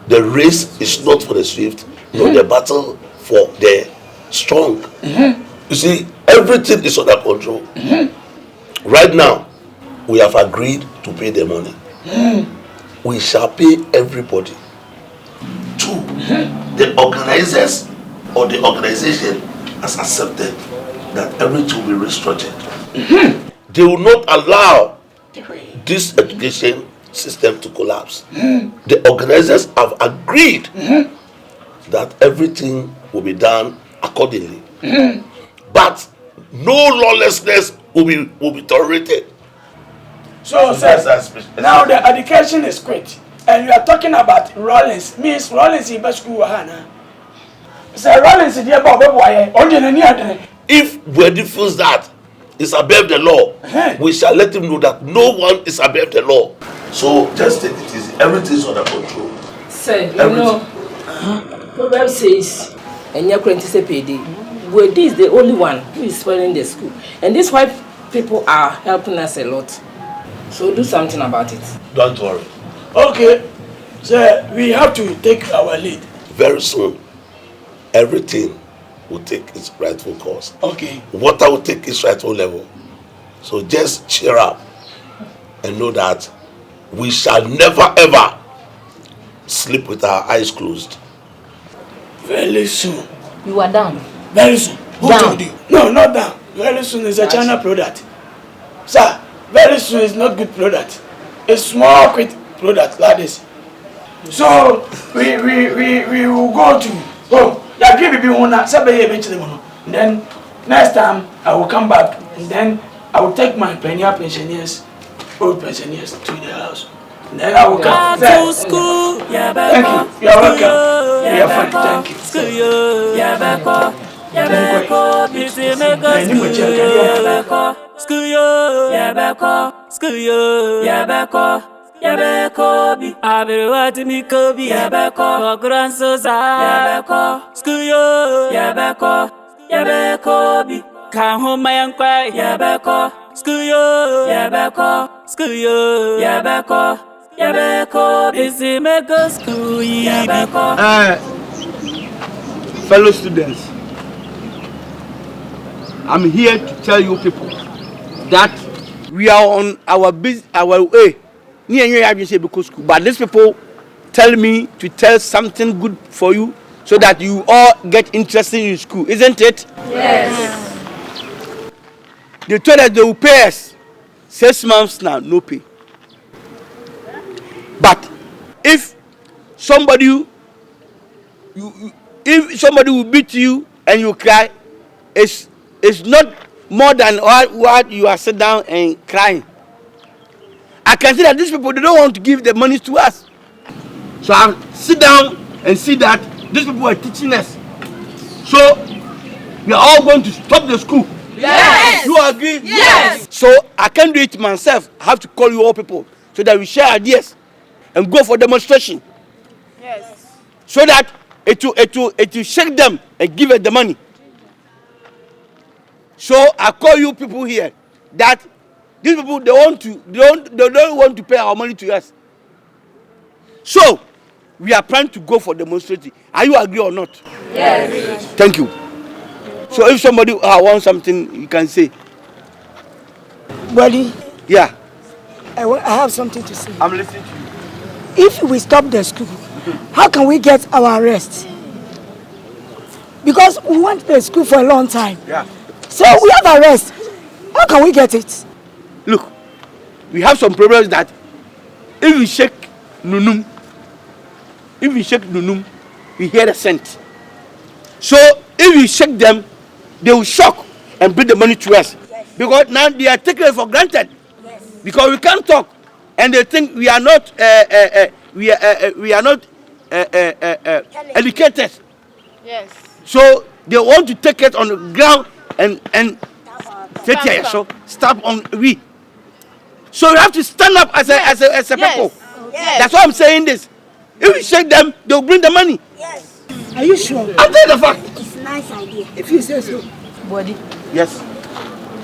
The race is not for the swift, nor the battle for the strong. You see, everything is under control. Right now, we have agreed to pay the money. We shall pay everybody. 2, the organizers or the organization has accepted that everything will be restructured. They will not allow this education system to collapse. The organizers have agreed that everything will be done accordingly. But no lawlessness will be tolerated. So, sir, now the education is quit, and you are talking about Rollins. Miss Rollins in school, Hannah. Sir, Rollins is here, if Wedi feels that it's above the law, we shall let him know that no one is above the law. So just take it easy. Everything is under control. Sir, you know, Proverb says, and you're going to say PD. Wedi is the only one who is spoiling the school, and this white people are helping us a lot. So do something about it. Don't worry. Okay, sir, we have to take our lead. Very soon, everything will take its rightful course. Okay. Water will take its rightful level. So just cheer up and know that we shall never ever sleep with our eyes closed. Very soon. You are down. Very soon. Who told you? No, not down. Very soon is a China product. Sir, very soon is not good product. A small quick product like this. So we will go to home. Then next time I will come back and then I will take my pensioners, old pensioners to the house. And then I will come to school. Thank you. You are welcome. You are fine. Thank you. Yabekobi, Aberwati Mikobi, Yabeko, Grandsosa, Yabeko, Skuyo, Yabeko, Yabekobi, come home, my uncle, Yabeko, Skuyo, Yabeko, Skuyo, Yabeko, Yabeko, busy make a school, Yabeko. Fellow students, I'm here to tell you people that we are on our way. But these people tell me to tell something good for you so that you all get interested in school, isn't it? Yes. They told us they will pay us 6 months now, no pay. But if somebody will beat you and you cry, it's not more than what you are sitting down and crying. I can see that these people, they don't want to give the money to us. So I'll sit down and see that these people are teaching us. So we are all going to stop the school. Yes. You agree? Yes. So I can't do it myself. I have to call you all people so that we share ideas and go for demonstration. Yes. So that it will shake them and give us the money. So I call you people here that these people they don't want to pay our money to us. So we are planning to go for demonstration. Are you agree or not? Yes. Thank you. So if somebody wants something, you can say. Buddy. Yeah. I have something to say. I'm listening to you. If we stop the school, how can we get our rest? Because we went to the school for a long time. Yeah. So we have a rest. How can we get it? Look, we have some problems that if we shake Nunum, we hear the scent. So if we shake them, they will shock and bring the money to us. Yes. Because now they are taking it for granted. Yes. Because we can't talk, and they think we are not educated. Yes. So they want to take it on the ground and stop on we. So you have to stand up as a people. Yes. That's why I'm saying this. If you shake them, they'll bring the money. Yes. Are you sure? I'm telling the fact. It's a nice idea. If you say so. Body. Yes.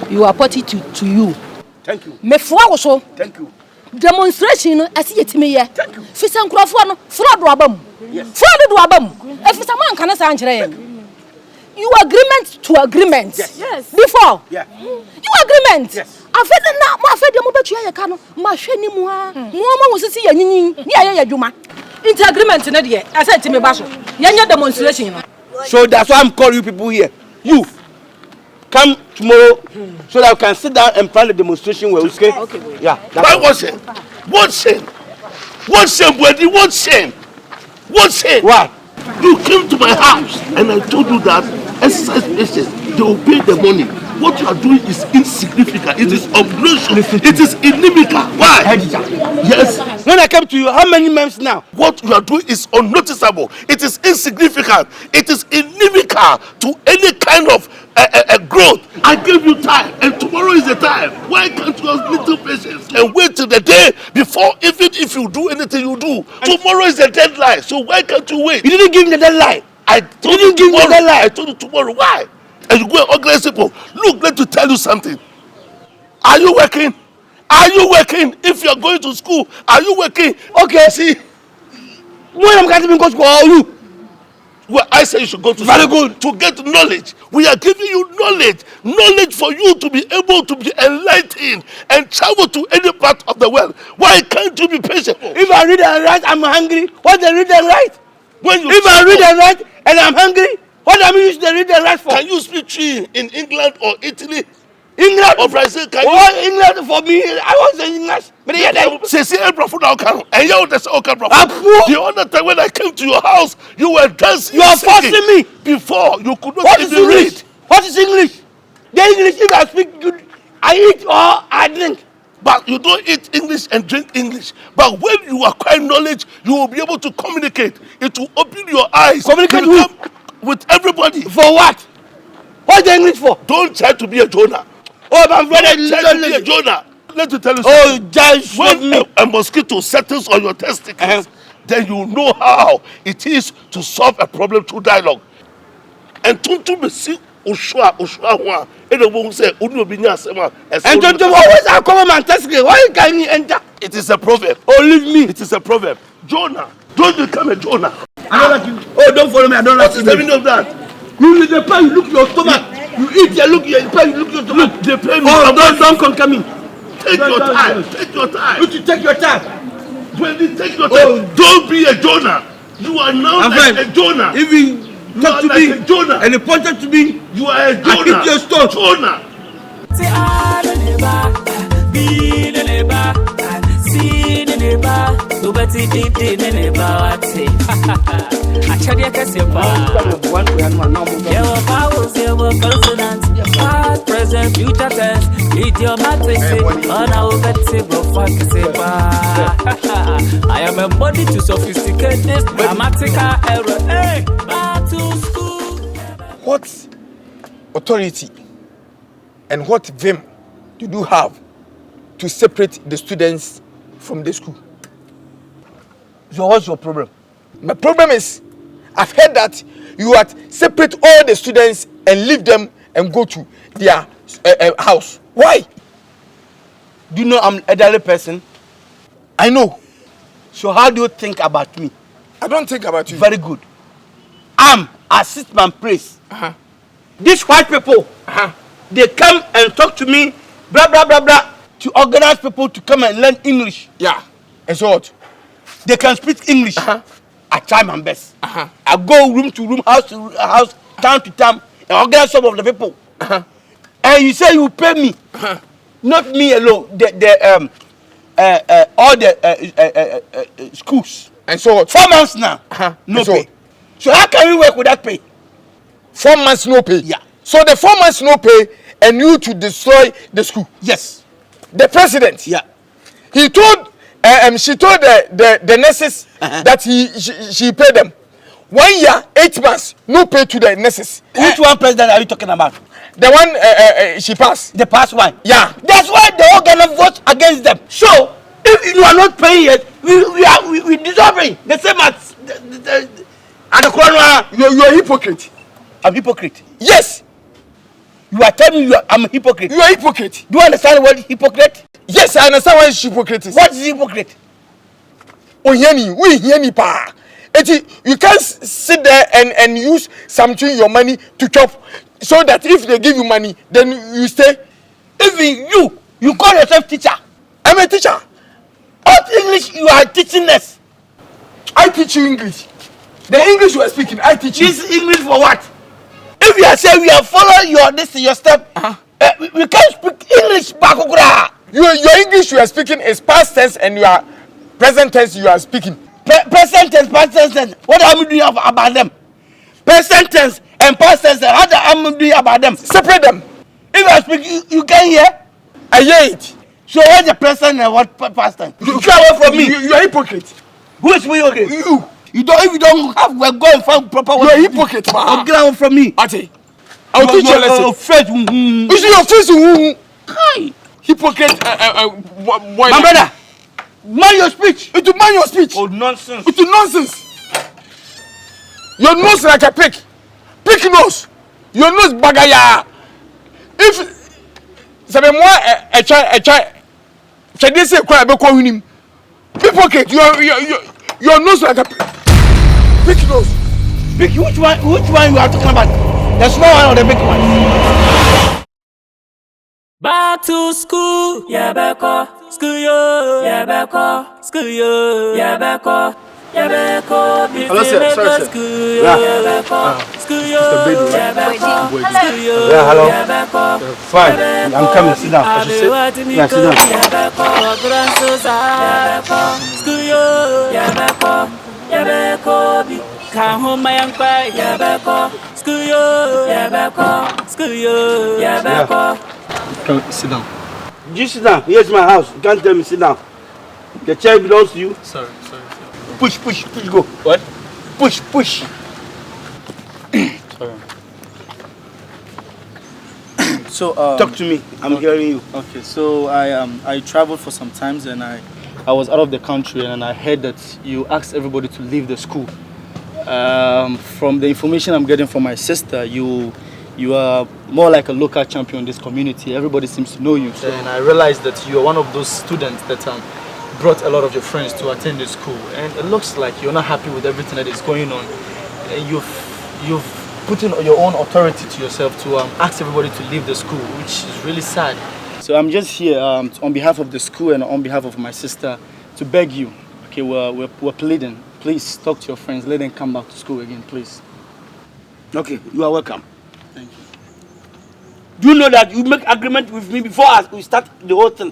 You are party to you. Thank you. Me fwa so. Thank you. Demonstration no asi yetime ye. Thank you. Fisa nkrofo no fraud do abam. Yes. Fraud do abam. Efisa man kan sa ankyere ye. You agreement to agreement. Yes. Before. Yeah. You agreement. Yes. Afede na ma afede mo betua ye ka no ma hwe ni mu a. Mo ma wosisi ya nyinyin. Ni aye ya dwuma. Inter agreement na de Asante me ba so. Ye nya demonstration no. So that's why I'm calling you people here. You. come tomorrow so that we can sit down and plan the demonstration where we say, yeah. Why what shame? What shame? What shame, Wendy? What shame? What shame? Why? You came to my house and I told you that exercise patients, they will pay the money. What you are doing is insignificant. It is obnoxious. It is inimical. Why? Yes. When I came to you, how many months now? What you are doing is unnoticeable. It is insignificant. It is inimical to any kind of growth. I gave you time, and tomorrow is the time. Why can't you have little patience and wait till the day before? Even if you do anything you do, tomorrow is the deadline. So why can't you wait? You didn't give me the deadline. I told you tomorrow. I told you tomorrow. Why? And you go and organize people. Look, let me tell you something. Are you working? Are you working? If you are going to school, are you working? Okay, see. When I'm going to go to school, are you? Well, I say you should go to very school good to get knowledge. We are giving you knowledge for you to be able to be enlightened and travel to any part of the world. Why can't you be patient? If I read and write, I'm hungry. What they read and write? If I read and write and I'm hungry, what am I using to read and write for? Can you speak Twi in England or Italy? England or Brazil? Can you? England for me, I was in English. But yeah, Ces Films Africains. And you understand the other time when I came to your house, you were dancing. You are forcing me. Before you could not What even is English? read. What is English? The English, if I speak good, I eat or I drink. But you don't eat English and drink English. But when you acquire knowledge, you will be able to communicate. It will open your eyes. Communicate with everybody. For what? What's the English for? Don't try to be a Jonah. Oh, my brother, don't try to be a Jonah. Let me tell you something. Oh, just when a mosquito settles on your testicles, then you know how it is to solve a problem through dialogue. And don't say, and don't always I come and testicle. Why can you enter? It is a proverb. Oh, leave me. It is a proverb. Jonah, don't become a Jonah. I don't like you. Oh, don't follow me. I don't like you. What is the meaning of that? You the pen, you look your stomach. You eat your look your pen, you look your stomach. They pay me. Oh, don't conquer me. Take your time. Take your time. You take your time. When you take your time, don't be a Jonah. You are now like a Jonah. If you talk to me, a Jonah, and you pointed to me, you are a Jonah. I hit your stone. Jonah. Past, present, future tense. Idiomatic. I am embodied to sophisticate this grammatical error. Hey, back to school. What authority and what vim do you have to separate the students from the school? So what's your problem? My problem is, I've heard that you had separate all the students and leave them and go to their house. Why? Do you know I'm an elderly person? I know. So how do you think about me? I don't think about you. Very good. I sit my place. These white people, they come and talk to me, blah, blah, blah, blah, to organize people to come and learn English. Yeah. And so what? They can speak English. I try my best. I go room to room, house to house, town to town, and organize some of the people. And you say you pay me. Not me alone. All the schools. And so what? 4 months now. No pay. So how can we work without pay? 4 months no pay? Yeah. So the 4 months no pay and you to destroy the school? Yes. The president? Yeah. He told, she told the nurses that she paid them. 1 year, 8 months, no pay to the nurses. Which one president are you talking about? The one she passed. The past one? Yeah. That's why the whole Ghana vote against them. So, if you are not paying it, we dissolving. The same as at the corner. You are a hypocrite. I'm hypocrite. Yes. You are telling me I'm a hypocrite. You are a hypocrite. Do you understand what hypocrite? Yes, I understand what hypocrite is. What is hypocrite? We pa. You can't sit there and use something your money to chop so that if they give you money, then you stay. Even you call yourself teacher. I'm a teacher. What English you are teaching us? I teach you English. The English you are speaking, I teach you. This English for what? If you are saying we are following your step, we can't speak English back. Your English you are speaking is past tense and your present tense you are speaking. Present tense, past tense. What am I doing about them? Present tense and past tense. How am I doing about them? Separate them. If I speak, you can hear. I hear it. So what's the present and what past tense? You away from me. You are hypocrite. Who is hypocrite? You. You don't. If you don't have, we'll go and find proper. You are hypocrite, man. Get away from me. Ate. I'll teach you a lesson. Face. You see your face. Hypocrite. Boy. My brother. Mind your speech. It will mind your speech. Oh nonsense. It will nonsense. Your nose like a pig. Pig nose. Your nose bagaya. If say moi a try they say kwa be kwa winim. Hypocrite. Your nose like a pig nose. Big, which one you are talking about? The small one or the big one? Back to school, yeah, beko. School yo, yeah, beko. School yo, yeah, beko. Yeah, beko. Hello, sir. Sorry, sir. School yo, yeah, beko. School yo, yeah, beko. School yo, yeah, hello. yeah, beko. Fine, I'm coming. Sit down. Yeah, sit down. Yeah, beko. School yo, yeah, beko. Yeah, beko. Come home, my young boy. Yeah, beko. School yo, yeah, beko. School yo, yeah, beko. Come, sit down. You sit down. Here's my house. You can't tell me sit down. The chair belongs to you. Sorry. Push, go. What? Push. Sorry. So talk to me. I'm hearing you. Okay. So I traveled for some times and I was out of the country and I heard that you asked everybody to leave the school. From the information I'm getting from my sister, you are more like a local champion in this community. Everybody seems to know you. So, and I realized that you are one of those students that brought a lot of your friends to attend this school. And it looks like you're not happy with everything that is going on. And you've put in your own authority to yourself to ask everybody to leave the school, which is really sad. So I'm just here on behalf of the school and on behalf of my sister to beg you. Okay, we're pleading. Please talk to your friends. Let them come back to school again, please. Okay, you are welcome. Thank you. Do you know that you make agreement with me before we start the whole thing?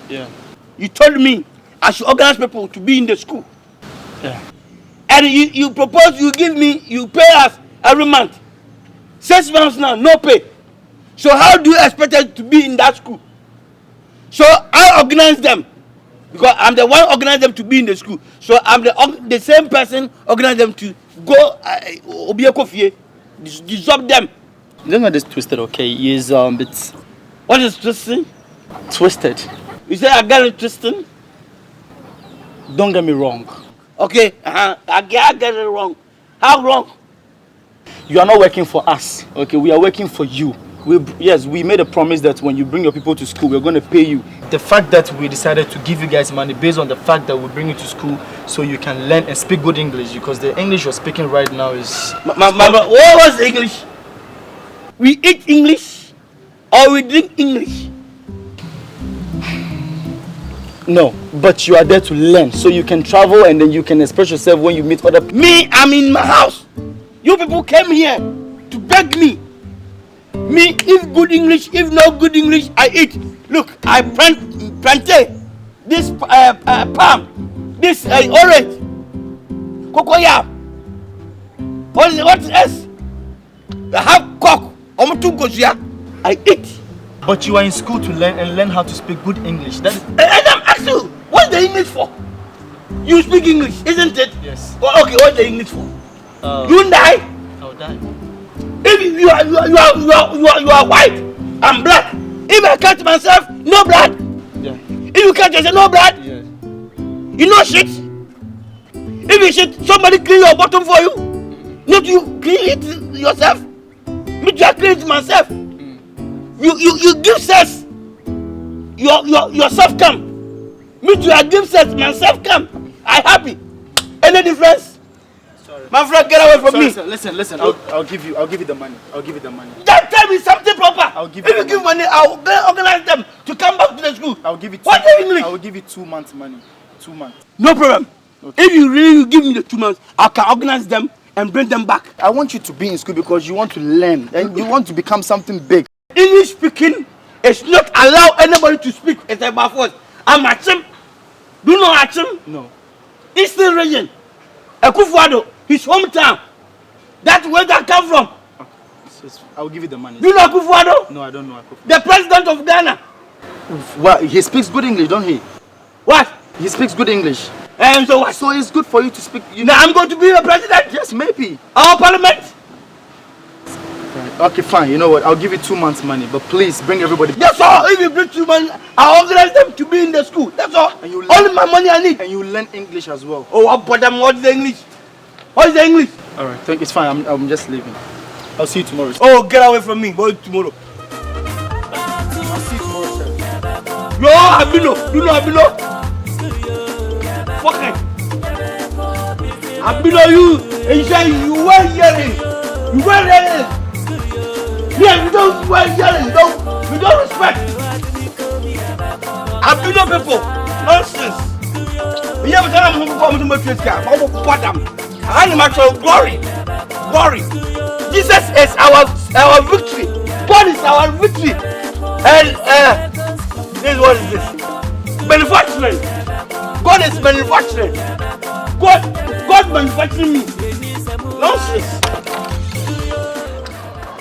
Yeah. You told me I should organize people to be in the school. Yeah. And you propose you pay us every month. 6 months now, no pay. So how do you expect us to be in that school? So I organize them. Because I'm the one organizing them to be in the school. So I'm the same person organizing them to go dissolve them. Don't get this twisted, okay? He's it's What is twisting? Twisted. You say I got it twisting? Don't get me wrong. Okay, I get it wrong. How wrong? You are not working for us, okay? We are working for you. Yes, we made a promise that when you bring your people to school, we're going to pay you. The fact that we decided to give you guys money based on the fact that we bring you to school so you can learn and speak good English, because the English you're speaking right now is... What was English? We eat English or we drink English? No, but you are there to learn so you can travel and then you can express yourself when you meet other people. Me, I'm in my house. You people came here to beg me. Me, if good English, if no good English, I eat. Look, I plantain, this palm, this orange, cocoa. What else? I have cock. I eat. But you are in school to learn how to speak good English. That is... And I'm asking you, what's the English for? You speak English, isn't it? Yes. Oh, okay, what's the English for? You die. I'll die. If you are white, I'm black. If I cut myself, no blood. Yeah. If you cut yourself, no blood. Yeah. You know shit. If you shit, somebody clean your bottom for you. Not you clean it yourself. Me too, I clean it myself. You give sex. Yourself come. Me too, I give sex myself come. I happy. Any difference? My friend, get away from me. Sir, listen. I'll give you the money. I'll give you the money. That time is something proper. I'll give if you give money, I'll organize them to come back to the school. I'll give you. What's the English? I will give you 2 months money. 2 months. No problem. Okay. If you really give me the 2 months, I can organize them and bring them back. I want you to be in school because you want to learn and you want to become something big. English speaking is not allow anybody to speak. It's about force. I'm Achim. Do you know Achim? No. Eastern region. Akuapem, his hometown. That's where that come from. I will give you the money. Do you know Akuapem? No, I don't know Akuapem. The president of Ghana. Well, he speaks good English, don't he? What? He speaks good English. And so what? So it's good for you to speak. Now I'm going to be the president? Yes, maybe. Our parliament? Right. Okay, fine. You know what? I'll give you 2 months' money, but please bring everybody. That's all. If you bring 2 months, I'll organize them to be in the school. That's all. And you Only my money I need. And you learn English as well. Oh, what about them? What's the English? What's the English? All right, thank you. It's fine. I'm just leaving. I'll see you tomorrow. Oh, get away from me. Boy, tomorrow. I'll see you tomorrow, sir. Yo, Abilo. You know Abilo? Fuck it. Abilo, you wear earrings. You wear earrings. Yeah, you don't wear earrings. You don't respect. Abilo people. Nonsense. We have done a movie to my face. I'm glory. Glory. Jesus is our victory. God is our victory. And this what is this? Manufacturing. God is manufacturing. God manufacturing me. Nonsense.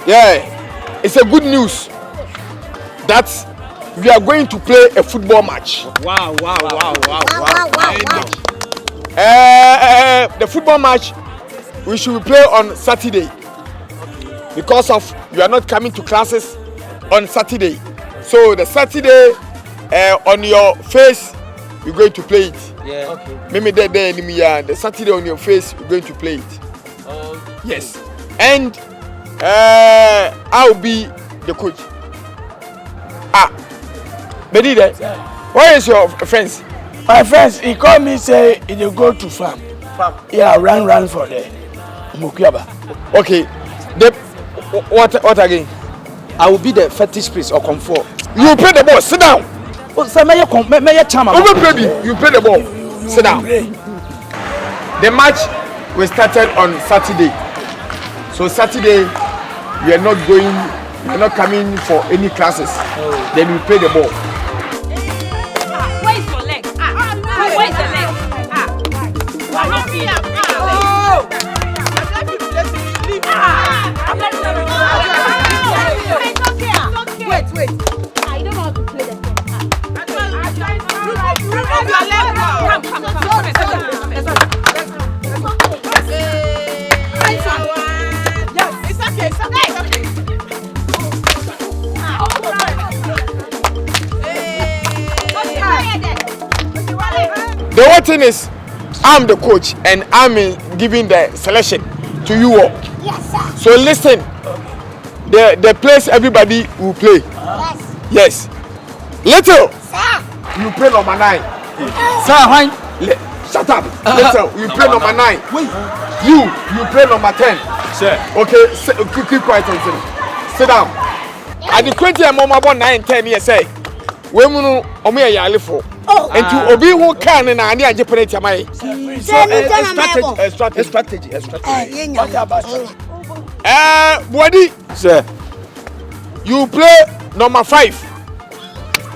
Yeah, it's a good news that we are going to play a football match. Wow. The football match we should play on Saturday because of you are not coming to classes on Saturday. So the Saturday on your face you're going to play it. Yeah. Okay. Maybe the Saturday on your face you're going to play it. Yes. And I'll be the coach. Bedide, where is your friends? My friends, he called me say he will go to farm. Yeah, run for the Mukiaba. Okay. What again? I will be the fetish priest or comfort. You play the ball. Sit down. Oh, sir, may you chama? You play the ball. Sit down. The match we started on Saturday. So Saturday we are not coming for any classes. Then we play the ball. Where's your leg? Where's the leg? Wait. I don't know how to play the game. The whole thing is, I'm the coach and I'm giving the selection to you all. Yes, sir. So listen, the place everybody will play. Yes. Little. Sir. You play number 9. Sir, why? Shut up. Little. You play number 9. Wait. You play number 10. Sir. Okay. Keep quiet and sit down. At the 20 and mama born 9, 10 years say. We munu omo ya yale for. And to obi who can na ani anje penalty am I. Strategy. Body. Sir. You play number 5.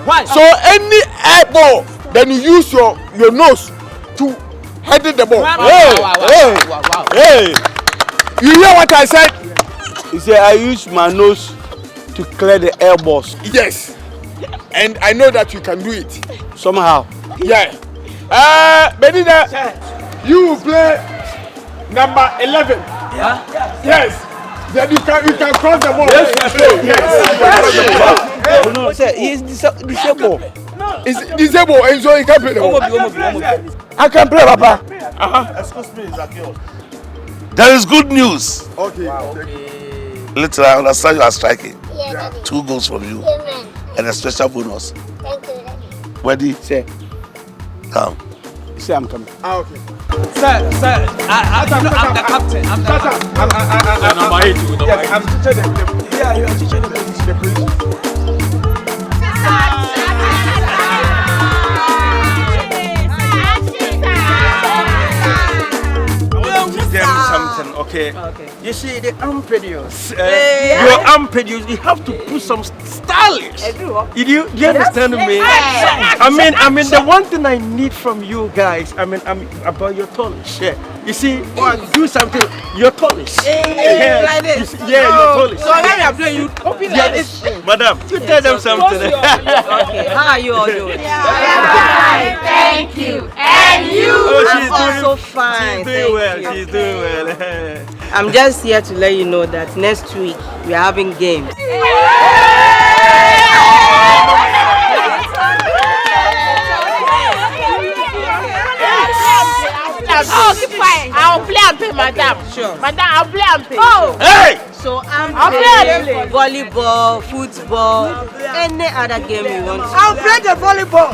Why? So any air ball, then you use your nose to head the ball. Hey. You hear what I said? He said I use my nose to clear the air balls. Yes. And I know that you can do it. Somehow. Yeah. Benina, you play number 11. Yeah? Yes. Then you can cross the ball. Yes. No, sir, he is disabled. He's disabled and so he can't play the ball. I can play, Papa. Excuse me, Zacchaeus. There is good news. Okay. Little, I understand you are striking. Yeah, Daddy. 2 goals from you. Amen. And a special bonus. Thank you, Daddy. Ready? Sir. Come. Say I'm coming. Okay. Sir, I'm the captain. I'm number 8. Yes, I'm teaching them. Yeah, you are teaching them the police. Okay. You see, the arm produce. Yeah. Your arm produce, you have to put some stylish. Do you understand me? I mean, the one thing I need from you guys, I'm about your tonish. Yeah. You see, do something. Your tonish. Like this. Your tonish. So when I'm doing, you open like this. Madam, you tell them something. Okay, how are you all doing? Fine, thank you. And you? I'm also fine. She's doing well. I'm just here to let you know that next week we are having games. Oh, keep quiet. I'll play and pay, madam. Sure. Madam, I'll play and pay. Oh! Hey! So I'm I'll playing volleyball, football, any other game you want. I'll play the volleyball.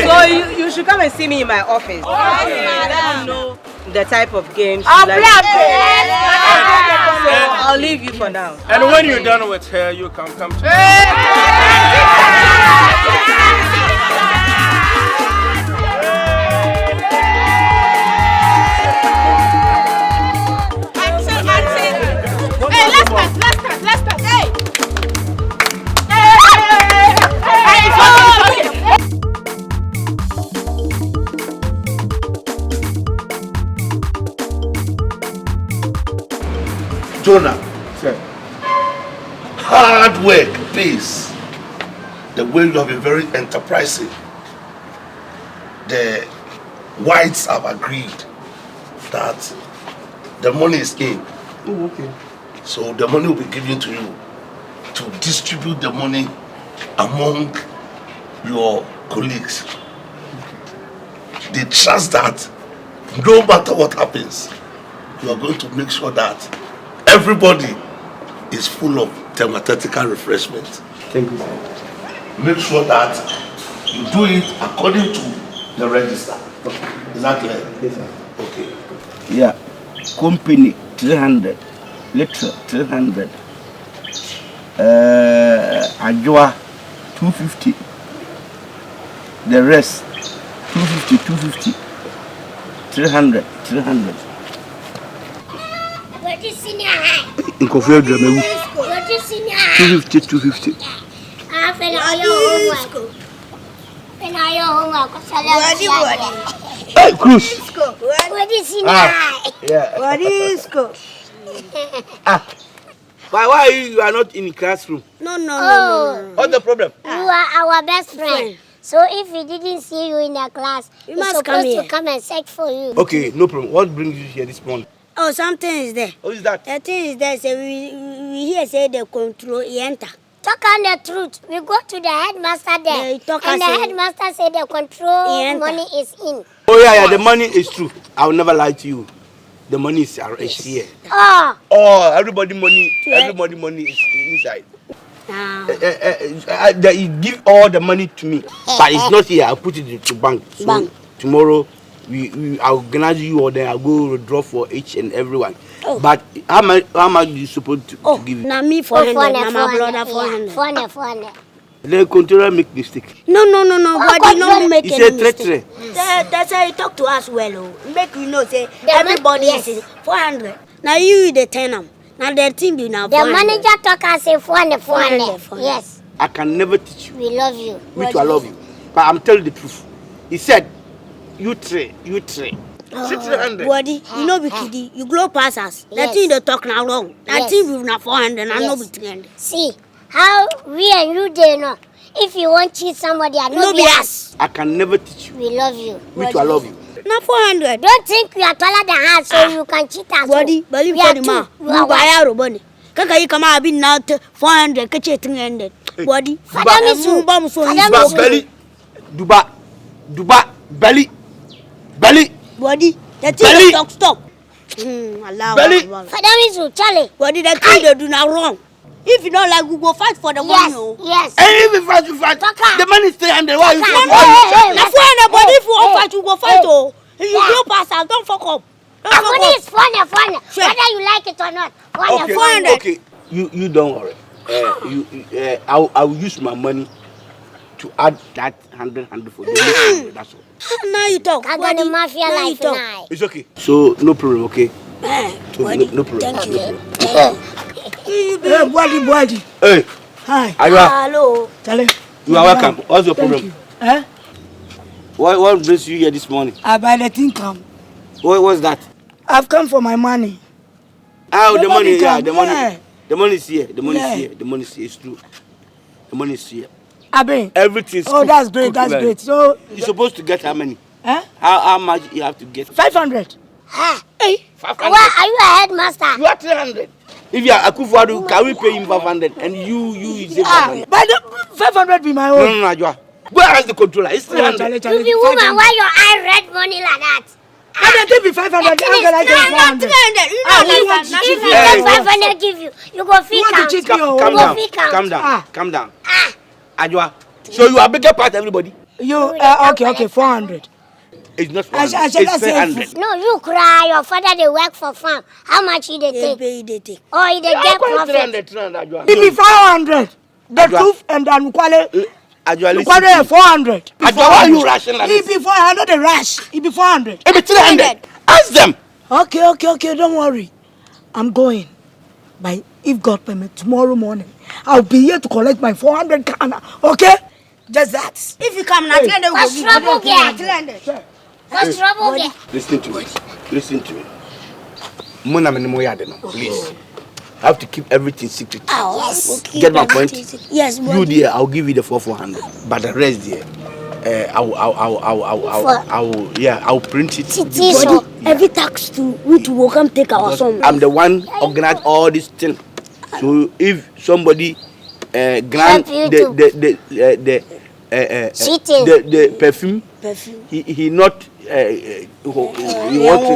So you should come and see me in my office. I don't know the type of games. I'll you play like. and So I'll leave you for now. And when you're done with her, you can come to me. Hey, let's start. Hey. Jonah. Sir. Hard work, please. The way you have been very enterprising. The whites have agreed that the money is in. Oh, okay. So the money will be given to you to distribute the money among your colleagues. They trust that no matter what happens, you are going to make sure that everybody is full of thermaceutical refreshment. Thank you, sir. Make sure that you do it according to the register. Is that clear? Yes, sir. Okay. Yeah. Company 300. Liter 300. Ajwa 250. The rest 250. 300. What is senior high? In Kofi Drama. What is senior high? 250. Half an hour homework. An hour homework. Hey, Cruz. What is senior high? Yeah. What is go? Why you are not in the classroom? No. What's the problem? You are our best friend. So if we didn't see you in the class, we must supposed come here. to come and search for you. Okay, no problem. What brings you here this morning? Oh, something is there. What is that? The thing is there. Say we hear say the control enter. Talk on the truth. We go to the headmaster there, and the headmaster said the control money is in. Oh yeah, the money is true. I will never lie to you. The money is here. Everybody money is inside. You give all the money to me, but it's not here. I'll put it to bank. So tomorrow, I'll organize you or then I'll go withdraw for each and everyone. But how much you supposed to give you? Now me 400, now my brother 400. 400. The controller make mistake. No. Body no make He any said mistake. That's how he talk to us well. Make you know say everybody is 400. Now you the 10 am. Now the team be now 400. The manager talk and say 400. Yes. I can never teach you. We love you. Me too, I love you. But I'm telling the truth. He said, you three. 600. Body, you know be kiddie. You glow past us. Yes. That thing they talk now wrong. That Yes. team be now 400 and I know be Yes. 300. See how we and you they know. If you want to cheat somebody, I know be us. I can never teach you. We love you. Me too, I love you. Now 400. Don't think we are taller than us, so you can cheat us. Body, believe we are for the man. two. You are buy one. a robot. Kaka you come out be now 400, kache 300. Body. Duba, belly. Body. That Belly. thing stop. Allah. Belly. Father Mizu, Charlie. Body, that thing they do now wrong. If you don't like, we go fight for the money. Yes. And if we fight, the money is 300. Why you Now 400, body if you want fight, you go fight. If you go pass out, don't fuck up. Money is fun. Whether you like it or not. Okay. You don't worry. I'll use my money to add that 100 for you. That's all. Now you talk. I got the mafia life tonight. It's okay. So no problem, okay? So, no problem. Thank you. Hey, body. Hey. Hi. Hello. Charlie. You are welcome. What's your problem? You. Eh? What brings you here this morning? I buy the thing come. What's that? I've come for my money. Oh, the money, yeah, come. the money. Yeah. The money is here. The money Yeah. is here. The money is here. It's true. The money is here. Abe. Everything's Oh, that's great. That's great. So you're supposed to get how many? Eh? How much you have to get? 500. Hey. 500. Why are you a headmaster? You are 300. If you are Akuapem, can we pay him 500? And you say 500. But the 500 be my own. No, Ajwa. Go ask the controller. It's 300. You be woman, why your eye red money like that? I didn't give you 500. How can I get 400? If you get 500, give you. You go fee count. Calm down. Ajwa. So you are bigger part everybody? You, okay, 400. It's not 400. It's 300. No, you cry. Your father, they work for farm. How much he they take? Or he they get profit? 300, Ajwa. It be 500. The truth and then Kwale. Kwale 400. Ajwa, why are you rushing like this? It be 400 the rush. It be 400. It be 300. Ask them. Okay. Don't worry. I'm going. But if God permit, tomorrow morning, I'll be here to collect my 400 Ghana. Okay? Just that. If you come now, what's trouble here? What's trouble here? Listen to me. Please. I have to keep everything secret. Yes. Get my point? Yes. You there, I'll give you the 400. But the rest there, I'll print it. Every tax to we to come take our son. I'm the one organize all this thing. So if somebody grant the perfume, he not he wants to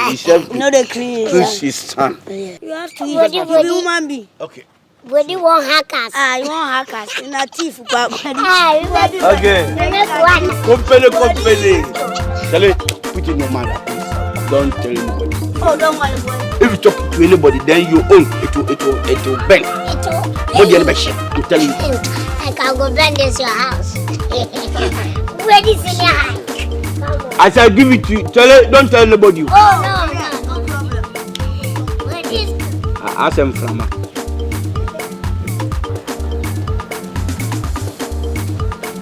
he serve no the clean his son. You have to eat human being. Okay. What do you want hackers? You want hackers? In a thief, but Okay. Company. Tell it, put in your mother, please. Don't tell anybody. Oh, don't worry. If you talk to anybody, then you own it will bend. I'm telling you. I can go bend this your house. Where is in your hand? I shall give it to you. Don't tell anybody. Oh, no problem. Where is? Ask them from her.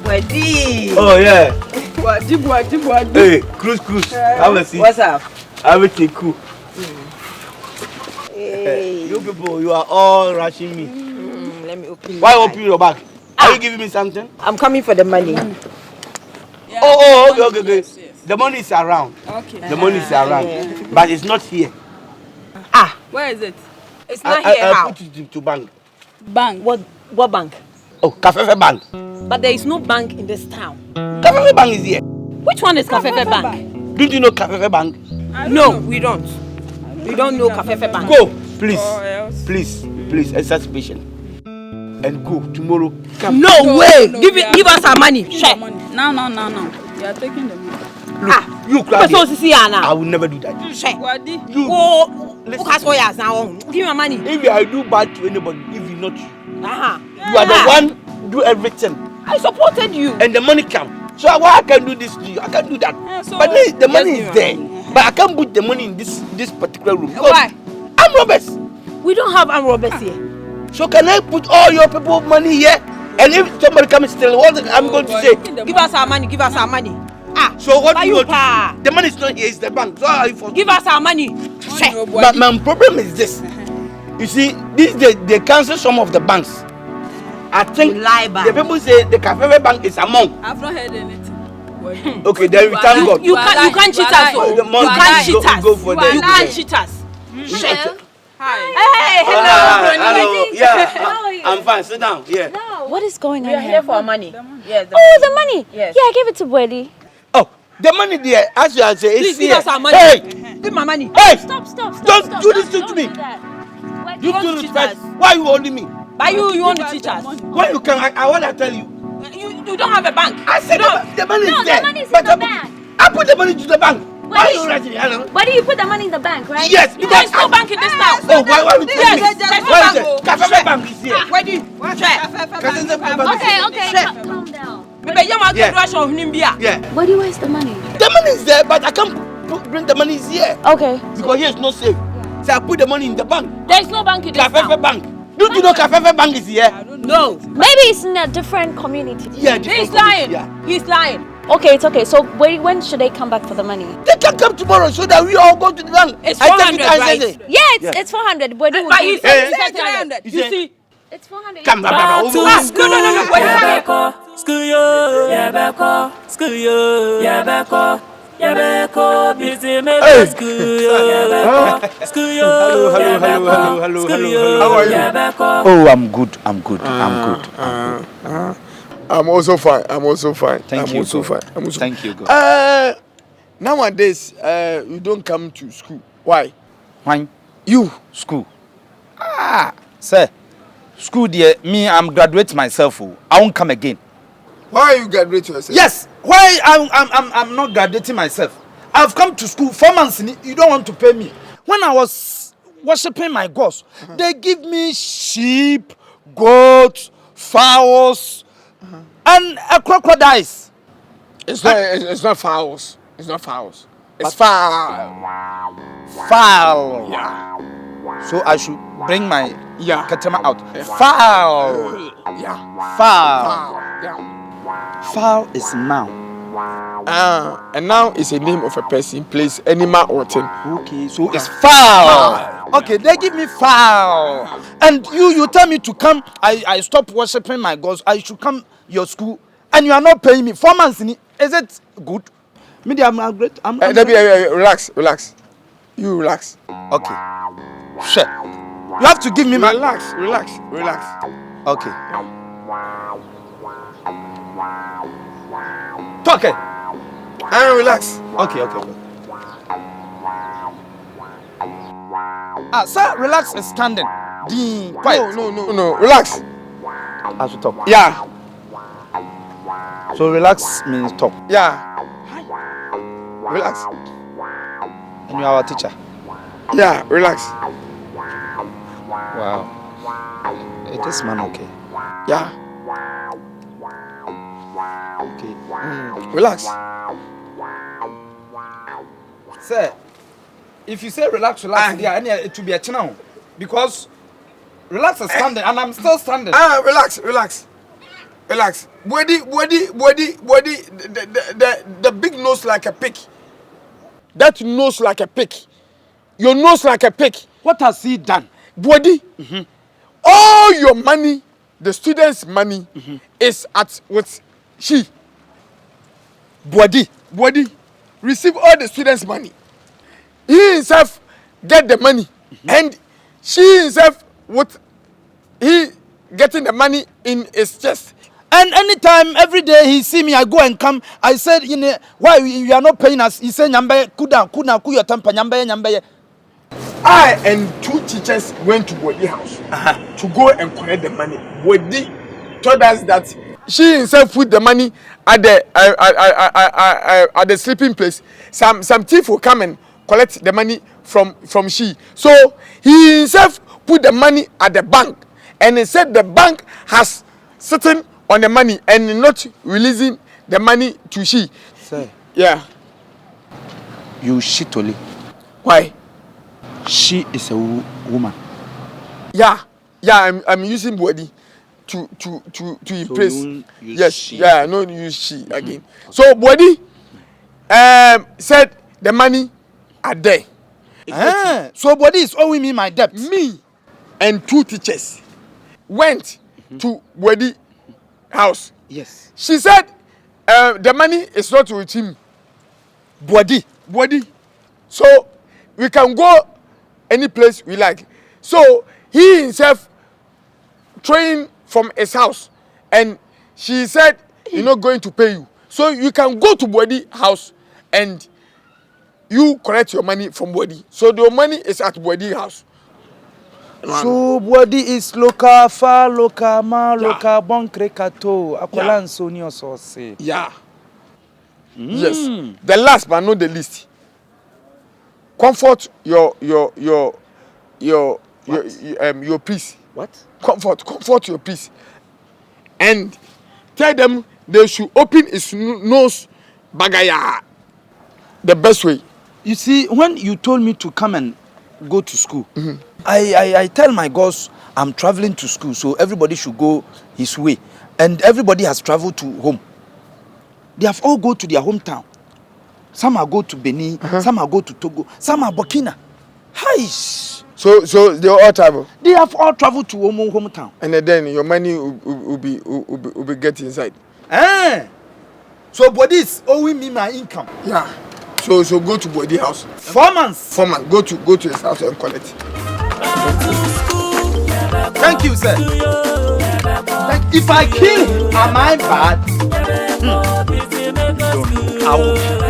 Oh yeah. Wadi. Hey, cruise. Have a seat. What's up? Everything cool. Hey. You people, you are all rushing me. Let me open. Why open your bag? Are you giving me something? I'm coming for the money. Yeah, Okay. Yes. The money is around. Okay. The money is around, but it's not here. Where is it? It's not here. I put it to bank. Bank. What bank? Oh, Kafefe Bank. But there is no bank in this town. Kafefe Bank is here. Which one is Kafefe Bank? Don't you know Kafefe Bank? No, we don't. We don't know Kafefe Bank. Go, please, exercise patient, and go tomorrow. Come. No way. Give us our money. Share. No. You are taking the money. Look, you cry. I will never do that. Share. Wadi. You. Give me my money. If I do bad to anybody, if you not you, you are Yeah. the one do everything. I supported you. And the money come. So why I can do this to you? I can't do that. But the money is there. But I can't put the money in this particular room. Why? I'm robbers. We don't have armed robbers here. So can I put all your people money here? And if somebody comes and steal, what I'm going to say? Give us our money. So what do you do? The money is not here, it's the bank. So how are you for? Give us our money. But my problem is this. You see, they cancel some of the banks. I think the people say the Kafefe Bank is among. I've not heard anything. Okay, then we thank God. You can't cheat us. You can't cheat us. Go for You can't cheat us. Hi. Hey, hello. Yeah, I'm fine. Sit down. Yeah. What is going on We are here for our money. Yes. The money. Yes. Yeah, I gave it to Bwedi. Oh, the money there, as you are saying, Please it's give here. us our money. Hey, give my money. Hey, Stop. don't do this to me. You do respect. Why are you holding me? By you want to teach us. When you can, I want to tell you. You don't have a bank. I said the money is there. The money is in the bank. I put the money to the bank. Why are you writing? Hello? Why do you put the money in the bank, right? Yes, There's no bank in this town. Oh, why would you tell me? There's no Why is bank. it? Cafe bank is here. Why do you? Okay, calm down. Yeah. Yeah. Where do you waste the money? The money is there, but I can't bring the money is here. Okay. Because here is not safe. So I put the money in the bank. There's no bank in this Cafe town. bank. Don't you know Cafe bank is here? No. Maybe it's in a different community. Yeah, He's lying. Yeah. He's lying. Okay, it's okay. So when should they come back for the money? They can come tomorrow so that we all go to the bank. It's I 400, take it and right? send it. Yeah, it's 400. But he said 300. You see? It's 400. Come, No. Hello. How are you? Oh, I'm good. I'm also fine. Thank you, God. Thank you, God. Nowadays, you don't come to school. Why? Why? You school? Sir, school dear. Me, I'm graduate myself. I won't come again. Why you graduate yourself? Yes. Why I'm not graduating myself? I've come to school 4 months. You don't want to pay me. When I was worshiping my gods, they give me sheep, goats, fowls, and crocodiles. It's not fowls. It's not fowls. It's fowl. Fowl. Yeah. So I should bring my katama out. Yeah. Fowl. Yeah. Fowl. Yeah. Fowl is now. And now is a name of a person, place, animal or thing. Okay, so it's fowl. Okay, they give me fowl. And you tell me to come. I stop worshiping my gods. I should come your school. And you are not paying me 4 months. Is it good? Maybe I'm great. Relax. You relax. Okay. Sure. You have to give me my... Relax. Okay. Talk it. Relax. Okay. Sir, relax is standing. Quiet. No. Relax. I should talk. Yeah. So relax means talk. Yeah. Relax. And you are our teacher. Yeah, relax. Wow. Is this man okay? Yeah. Okay. Relax. Sir, if you say relax, it will be a channel. Because relax is standing and I'm still standing. Relax. Body, the big nose like a pig. That nose like a pig. Your nose like a pig. What has he done? Body. All your money, the students' money, is at what she. Body. Receive all the students' money. He himself get the money. And she himself what he getting the money in his chest. And anytime, every day he see me, I go and come. I said, why you are not paying us? He said, Nyambe, kuya tampa, Nyambe. I and 2 teachers went to Bodi house to go and collect the money. Bodi told us that she himself put the money at the sleeping place. Some thief will come and collect the money from she. So he himself put the money at the bank, and he said the bank has sitting on the money and not releasing the money to she. Sir. Yeah. You shit only. Why? She is a woman. Yeah. I'm using body to impress. Yes. She. Yeah. No use she again. So body said the money are there. So body is owing me my debt. Me and 2 teachers went to body house. Yes. She said the money is not with him. Body. So we can go any place we like. So he himself trained from his house, and she said he's not going to pay you. So you can go to Body house and you collect your money from Body. So the money is at Body house. So Body is local, far local, local, bon krekato, akolan sonio sauce. Yeah. Yes. The last but not the least. comfort your piece. What? Comfort your piece. And tell them they should open his nose bagaya the best way. You see, when you told me to come and go to school, I tell my girls I'm traveling to school, so everybody should go his way. And everybody has traveled to home. They have all go to their hometown. Some are go to Benin, some are go to Togo, some are Burkina. Hi. So they all travel. They have all traveled to hometown. And then your money will be get inside. So body is owing me my income. Yeah. So go to body house. 4 months. 4 months. Go to his house and collect. Thank you, sir. If I kill him, am I bad? I will.